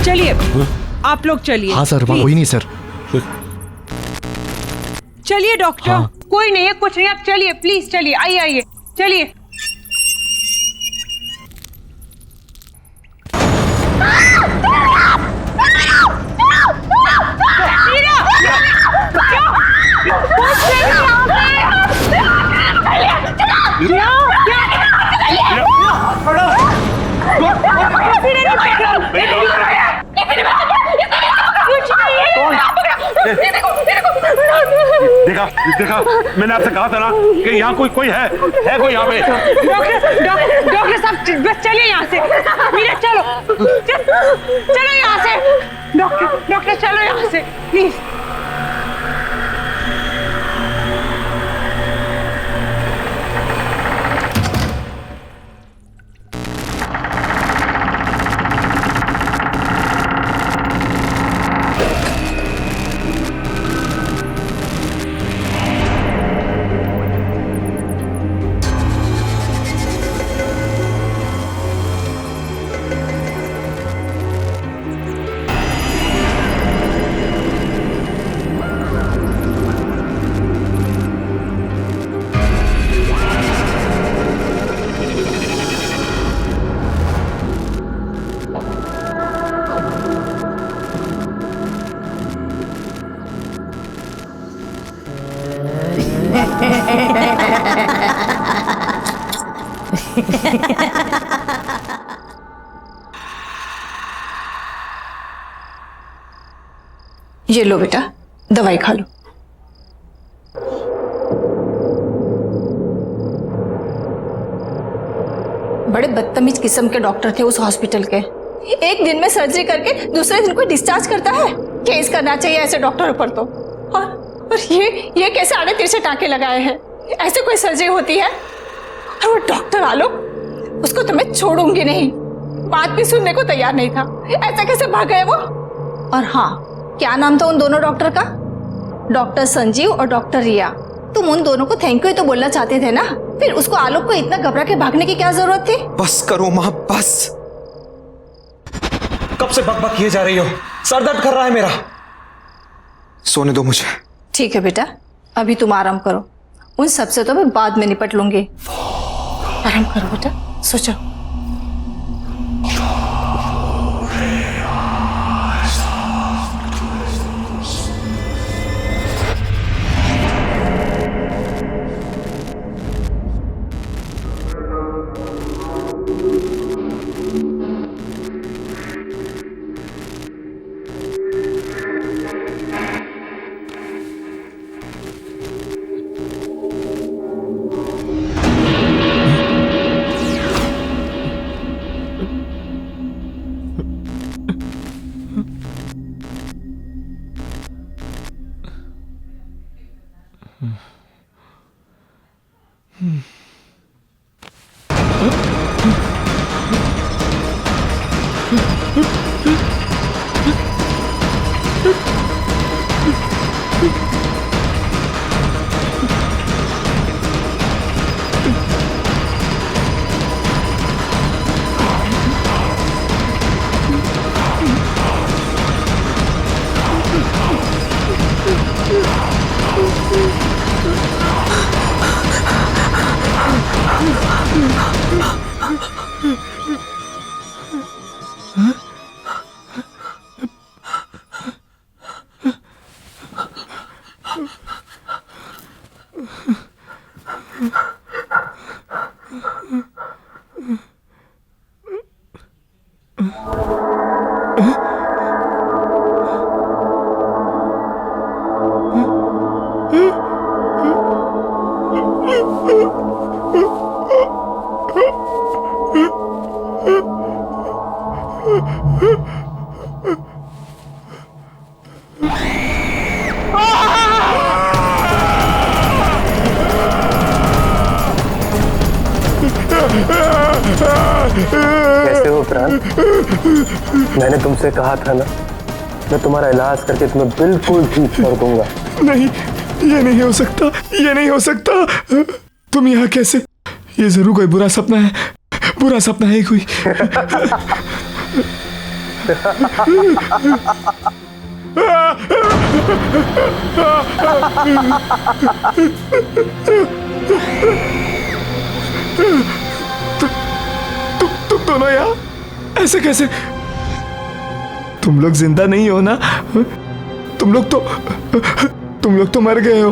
चलिए आप लोग चलिए। हाँ सर, वहाँ कोई नहीं सर। चलिए डॉक्टर। हाँ। कोई नहीं है, कुछ नहीं, आप चलिए प्लीज, चलिए, आइए आइए, चलिए। देखा देखा, मैंने आपसे कहा था ना कि यहाँ कोई है कोई यहाँ पे। डॉक्टर साहब बस चलिए यहाँ से। मीरा चलो चलो यहाँ से। डॉक्टर चलो यहाँ से प्लीज। ये लो बेटा, दवाई खा लो। बड़े बदतमीज किस्म के डॉक्टर थे उस हॉस्पिटल के। एक दिन में सर्जरी करके दूसरे दिन को डिस्चार्ज करता है। केस करना चाहिए ऐसे डॉक्टरों पर तो। और ये कैसे आड़े तिरछे टाँके लगाए हैं? ऐसे कोई सर्जरी होती है? और वो डॉक्टर आलोक, उसको तो मैं छोड़ूंगी नहीं। बात भी सुनने को तैयार नहीं था। ऐसा कैसे भाग गए वो? और हाँ, क्या नाम था उन दोनों डॉक्टर का? डॉक्टर संजीव और डॉक्टर रिया। तुम उन दोनों को थैंक यू तो बोलना चाहते थे ना, फिर उसको आलोक को इतना घबरा के भागने की क्या जरूरत थी? बस करो माँ, बस। कब से बकबक किए जा रही हो? सर दर्द कर रहा है मेरा। सोने दो मुझे। ठीक है बेटा, अभी तुम आराम करो। उन सबसे तो मैं बाद में निपट लूंगी। आराम करो बेटा, सो जाओ। कैसे हो प्राण? मैंने तुमसे कहा था ना, मैं तुम्हारा इलाज करके तुम्हें बिल्कुल ठीक कर दूंगा। नहीं, ये नहीं हो सकता, ये नहीं हो सकता। तुम यहाँ कैसे? ये जरूर कोई बुरा सपना है, बुरा सपना है कोई। तुम दोनों यहाँ ऐसे कैसे? तुम लोग जिंदा नहीं हो ना? तुम लोग तो मर गए हो।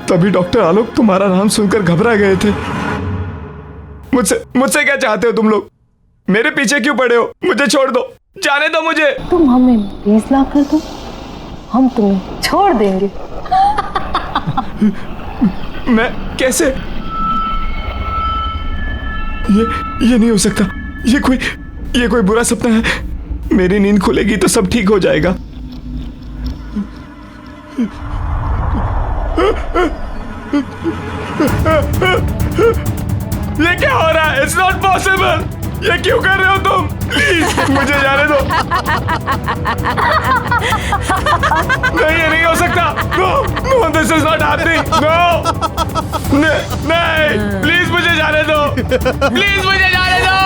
तभी डॉक्टर आलोक तुम्हारा नाम सुनकर घबरा गए थे। मुझसे क्या चाहते हो तुम लोग? मेरे पीछे क्यों पड़े हो? मुझे छोड़ दो, जाने दो मुझे। तुम हमें 20 लाख कर दो, हम तुम्हें छोड़ देंगे। मैं कैसे? ये नहीं हो सकता। ये कोई बुरा सपना है। मेरी नींद खुलेगी तो सब ठीक हो जाएगा। ये क्या हो रहा है? It's not possible. ये क्यों कर रहे हो तुम? प्लीज मुझे जाने दो। नहीं, ये नहीं हो सकता। No, this is not happening. No, नहीं, प्लीज मुझे जाने दो। प्लीज मुझे जाने दो।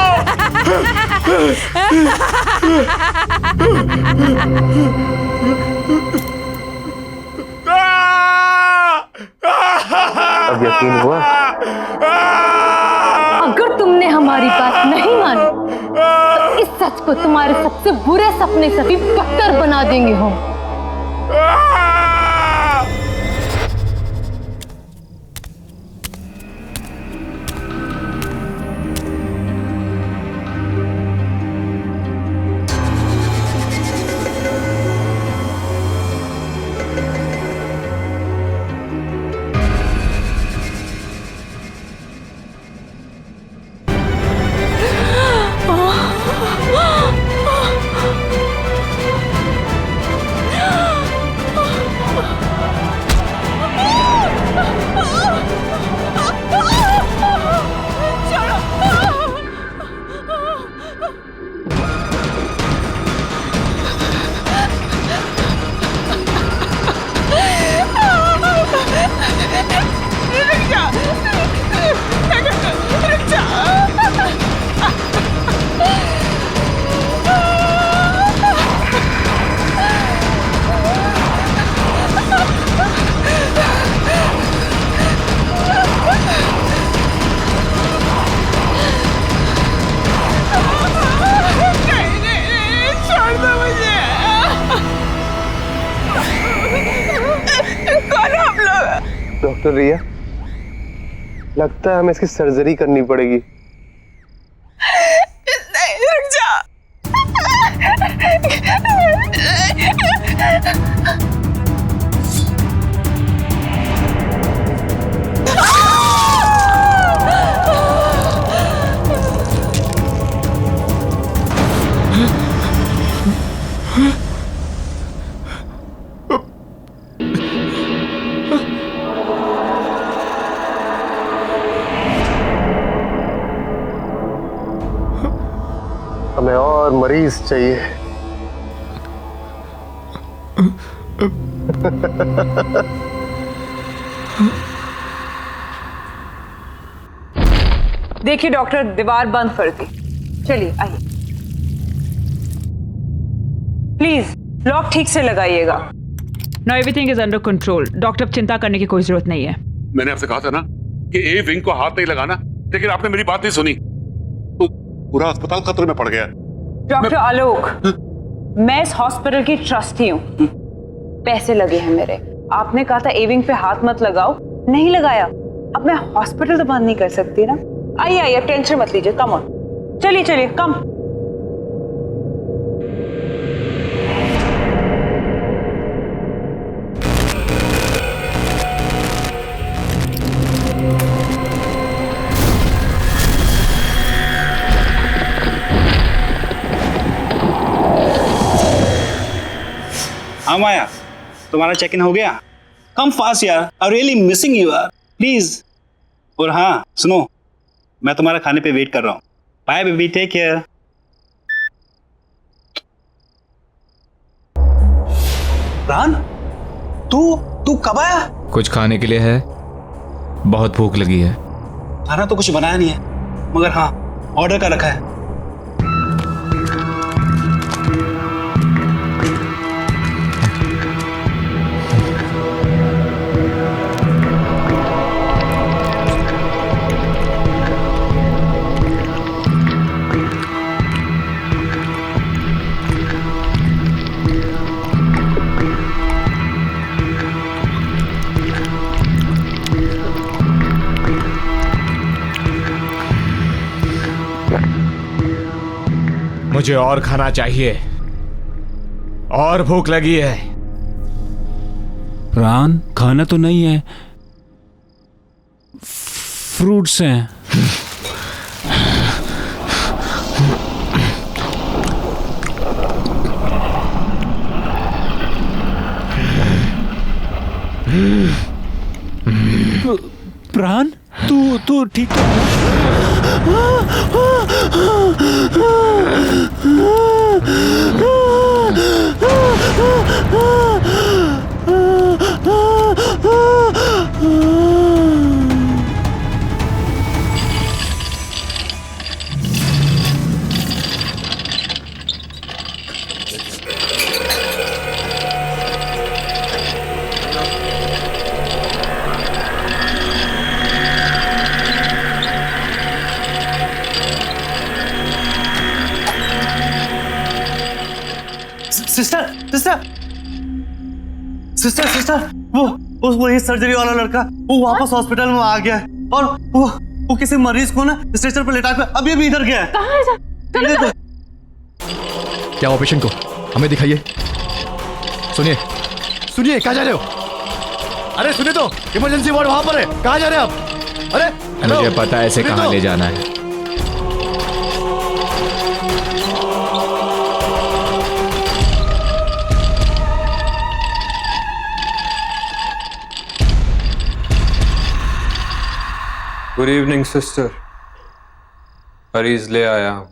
अब यकीन हुआ? अगर तुमने हमारी बात नहीं मानी तो इस सच को तुम्हारे सबसे बुरे सपने से भी बदतर बना देंगे हम। डॉक्टर रिया, लगता है हमें इसकी सर्जरी करनी पड़ेगी। नहीं, रुक जा। हमें और मरीज चाहिए। देखिए डॉक्टर, दीवार बंद कर दी। चलिए आइए, प्लीज लॉक ठीक से लगाइएगा। No, everything is under control. Doctor, चिंता करने की कोई जरूरत नहीं है। मैंने आपसे कहा था ना कि ए विंग को हाथ नहीं लगाना, लेकिन आपने मेरी बात नहीं सुनी तो पूरा अस्पताल खतरे में पड़ गया। डॉक्टर आलोक, मैं इस हॉस्पिटल की ट्रस्टी हूँ, पैसे लगे हैं मेरे। आपने कहा था ए विंग पे हाथ मत लगाओ, नहीं लगाया। अब मैं हॉस्पिटल तो बंद नहीं कर सकती ना। आइए आइए, टेंशन मत लीजिए, कम ऑन, चलिए चलिए, कम। हाँ माया, तुम्हारा चेक इन हो गया? कम फास्ट यार, आई रियली मिसिंग यू यार, प्लीज। और हाँ सुनो, मैं तुम्हारे खाने पे वेट कर रहा हूँ। Bye baby, take care. Ran, तू कब आया? कुछ खाने के लिए है? बहुत भूख लगी है। खाना तो कुछ बनाया नहीं है, मगर हाँ ऑर्डर का रखा है। मुझे और खाना चाहिए, और भूख लगी है। प्राण खाना तो नहीं है, फ्रूट्स हैं। प्राण तू ठीक सिस्टर वो ये सर्जरी वाला लड़का वो वापस हॉस्पिटल में आ गया है और वो किसी मरीज को ना स्ट्रेचर पर लेटा कर अभी इधर गया है। कहाँ है सर? चलो तो। क्या हुआ पेशेंट को? हमें दिखाइए। सुनिए कहाँ जा रहे हो? अरे सुनिए तो, इमरजेंसी वार्ड वहां पर है, कहाँ जा रहे हैं आप? अरे मुझे पता है इसे कहाँ ले जाना है। गुड इवनिंग सिस्टर, मरीज ले आया हूं।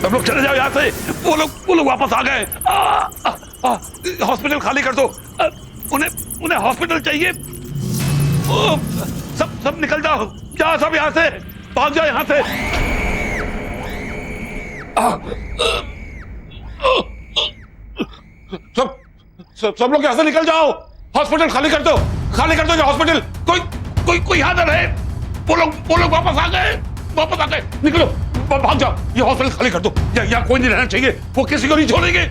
सब लोग चले जाओ यहाँ से। वो लोग वापस आ गए। हॉस्पिटल खाली कर दो। उन्हें हॉस्पिटल चाहिए। सब निकल जाओ सब यहाँ से, भाग जाओ यहाँ से। सब लोग यहाँ से निकल जाओ। हॉस्पिटल खाली कर दो ये हॉस्पिटल। कोई यहाँ न रहे। वो लोग वापस आ गए। निकलो, भाग जाओ। ये हॉस्पिटल खाली कर दो। यहाँ कोई नहीं रहना चाहिए। वो किसी को नहीं छोड़ेंगे।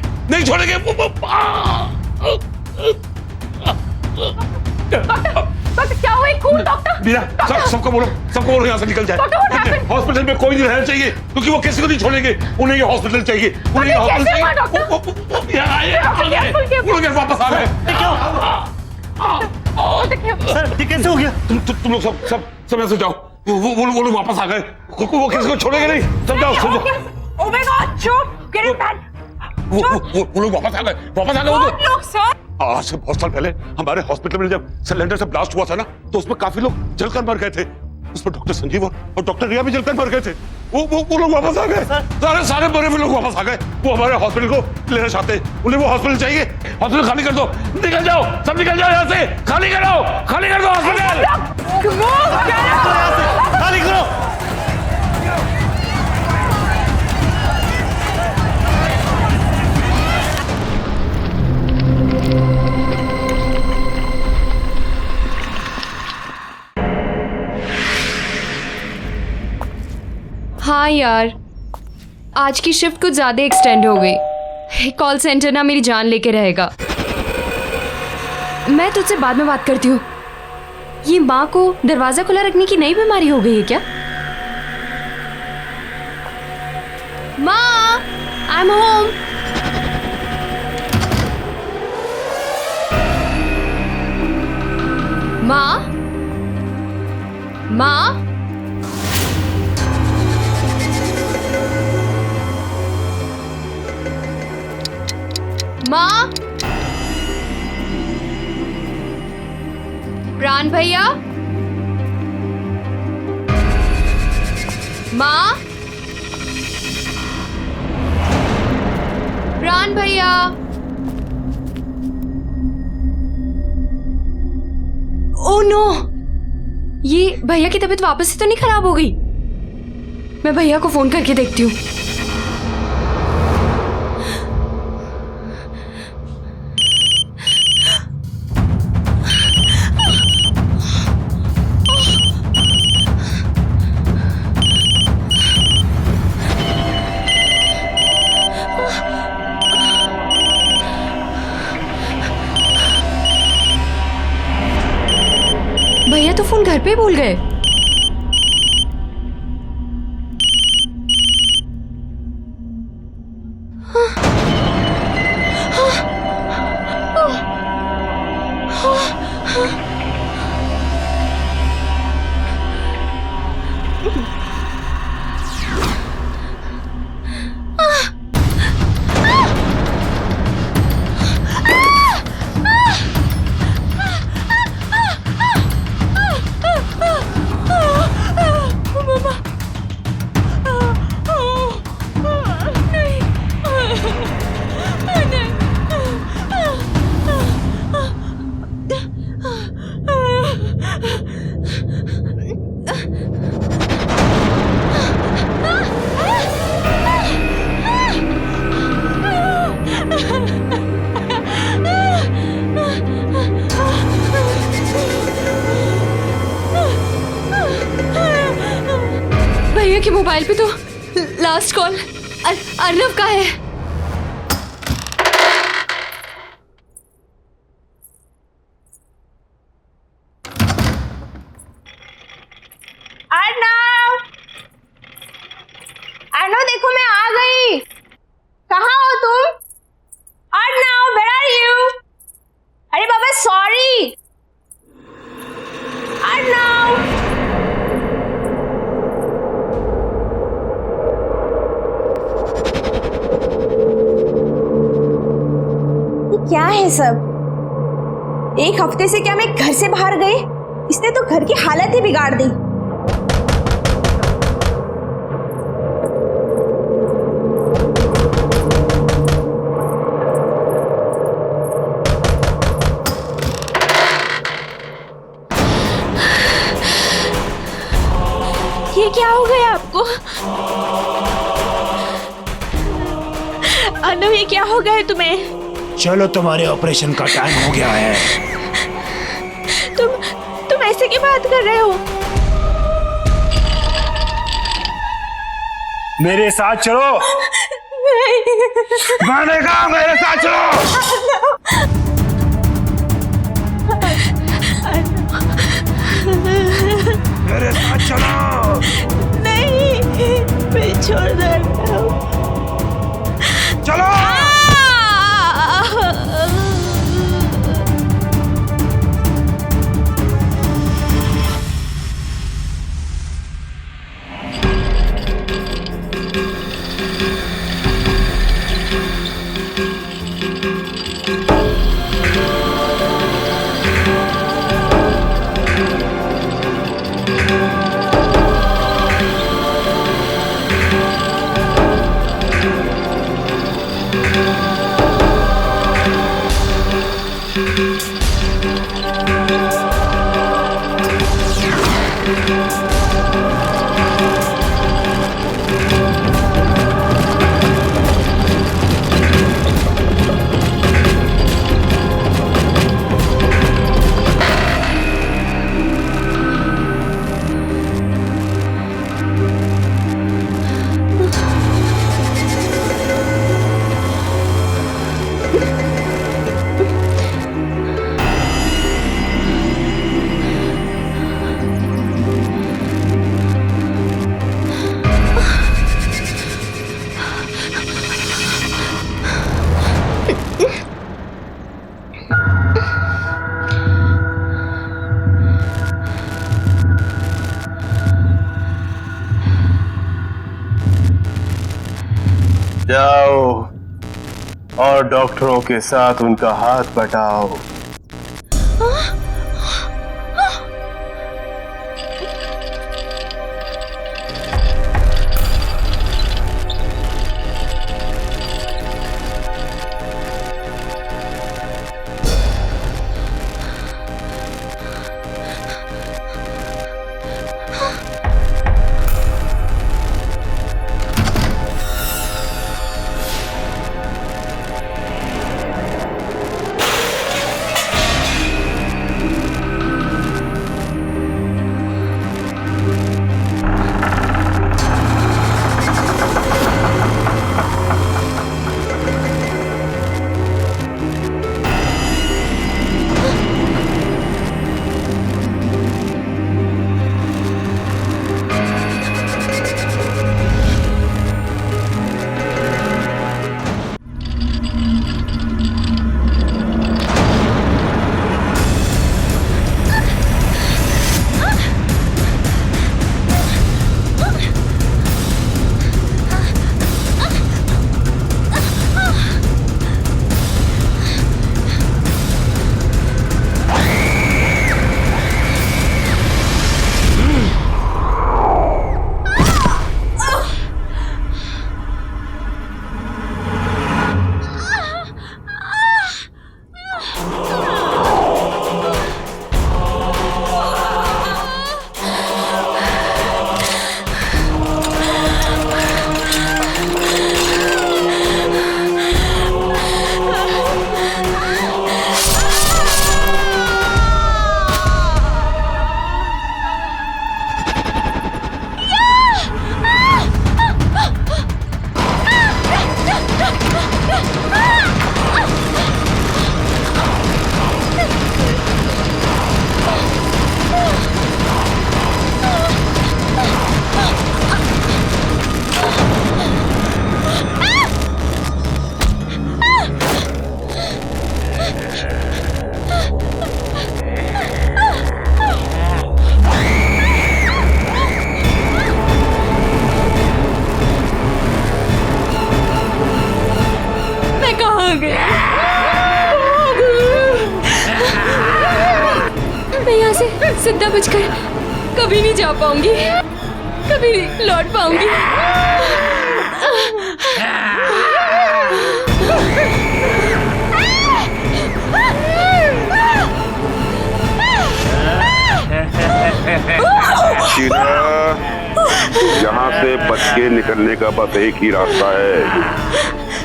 डॉक्टर क्या हुआ? खून डॉक्टर। मीरा, सबको बोलो यहाँ से निकल जाए। हॉस्पिटल में कोई नहीं रहना चाहिए क्योंकि वो किसी को नहीं छोड़ेंगे। उन्हें ये हॉस्पिटल चाहिए। वापस आ गए। सर ये कैसे हो गया? तुम लोग सब ऐसे जाओ। वो लोग वापस आ गए। वो किसी को छोड़ेंगे नहीं। सब जाओ। Oh my God, shoot! Get him back! वो लोग वापस आ गए। लोग सर? आज से बहुत साल पहले हमारे हॉस्पिटल में जब सिलेंडर से ब्लास्ट हुआ था ना, तो उसमें काफी लोग जलकर मर गए थे। उसमें डॉक्टर संजीव और डॉक्टर रिया भी जलकर मर गए थे। वो लोग वापस आ गए। सारे मरे हुए लोग वापस आ गए। वो हमारे हॉस्पिटल को लेना चाहते हैं। उन्हें वो हॉस्पिटल चाहिए। हॉस्पिटल खाली कर दो। निकल जाओ, सब निकल जाओ यहाँ से। खाली कर दो हॉस्पिटल। खाली करो। हाँ यार, आज की शिफ्ट कुछ ज्यादा एक्सटेंड हो गई। कॉल सेंटर ना मेरी जान लेके रहेगा। मैं तुझसे बाद में बात करती हूँ। ये माँ को दरवाजा खुला रखने की नई बीमारी हो गई है क्या? माँ, आई एम होम। माँ, माँ, माँ, प्राण भैया, माँ, प्राण भैया। ओह नो, ये भैया की तबीयत वापस से तो नहीं खराब हो गई? मैं भैया को फोन करके देखती हूँ। भैया तो फोन घर पे भूल गए। भैया के मोबाइल पे तो लास्ट कॉल अर्नव का है। अर्नव, अर्नव देखो मैं आ गई। कहाँ हो तुम? Arnav, where are you? अरे बाबा सॉरी। अर्नव, क्या है सब? एक हफ्ते से क्या मैं घर से बाहर गई? इसने तो घर की हालत ही बिगाड़ दी। ये क्या हो गया आपको? अनु, ये क्या हो गया है तुम्हें? चलो, तुम्हारे ऑपरेशन का टाइम हो गया है। तुम ऐसे की बात कर रहे हो? मेरे साथ चलो। मैंने कहा मेरे साथ चलो। मेरे साथ चलो। नहीं, मैं छोड़ दे। चलो। जाओ और डॉक्टरों के साथ उनका हाथ बटाओ। मैं यहाँ से सिद्धा बचकर कभी नहीं जा पाऊंगी, कभी नहीं लौट पाऊंगी। शीला, यहाँ से बच के निकलने का बस एक ही रास्ता है।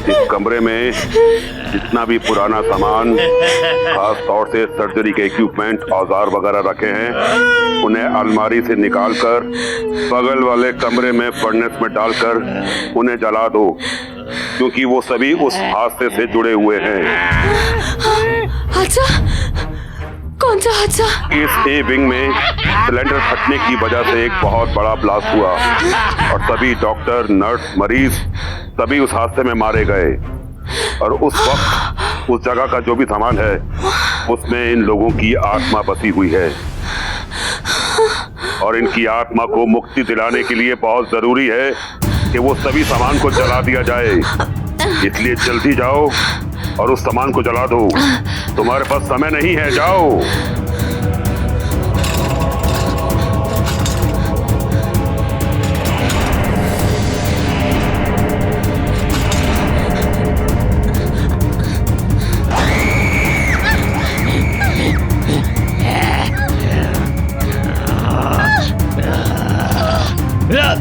इस कमरे में जितना भी पुराना सामान, खास तौर से सर्जरी के इक्विपमेंट, औजार वगैरह रखे हैं, उन्हें अलमारी से निकालकर बगल वाले कमरे में फर्नेस में डालकर उन्हें जला दो, क्योंकि वो सभी उस हादसे से जुड़े हुए हैं। हादसा? कौन सा हादसा? इस ए विंग में सिलेंडर फटने की वजह से एक बहुत बड़ा ब्लास्ट हुआ और सभी डॉक्टर, नर्स, मरीज सभी उस हादसे में मारे गए। और उस वक्त उस जगह का जो भी सामान है उसमें इन लोगों की आत्मा बसी हुई है और इनकी आत्मा को मुक्ति दिलाने के लिए बहुत जरूरी है कि वो सभी सामान को जला दिया जाए। इसलिए जल्दी जाओ और उस सामान को जला दो। तुम्हारे पास समय नहीं है, जाओ।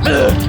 Yeah.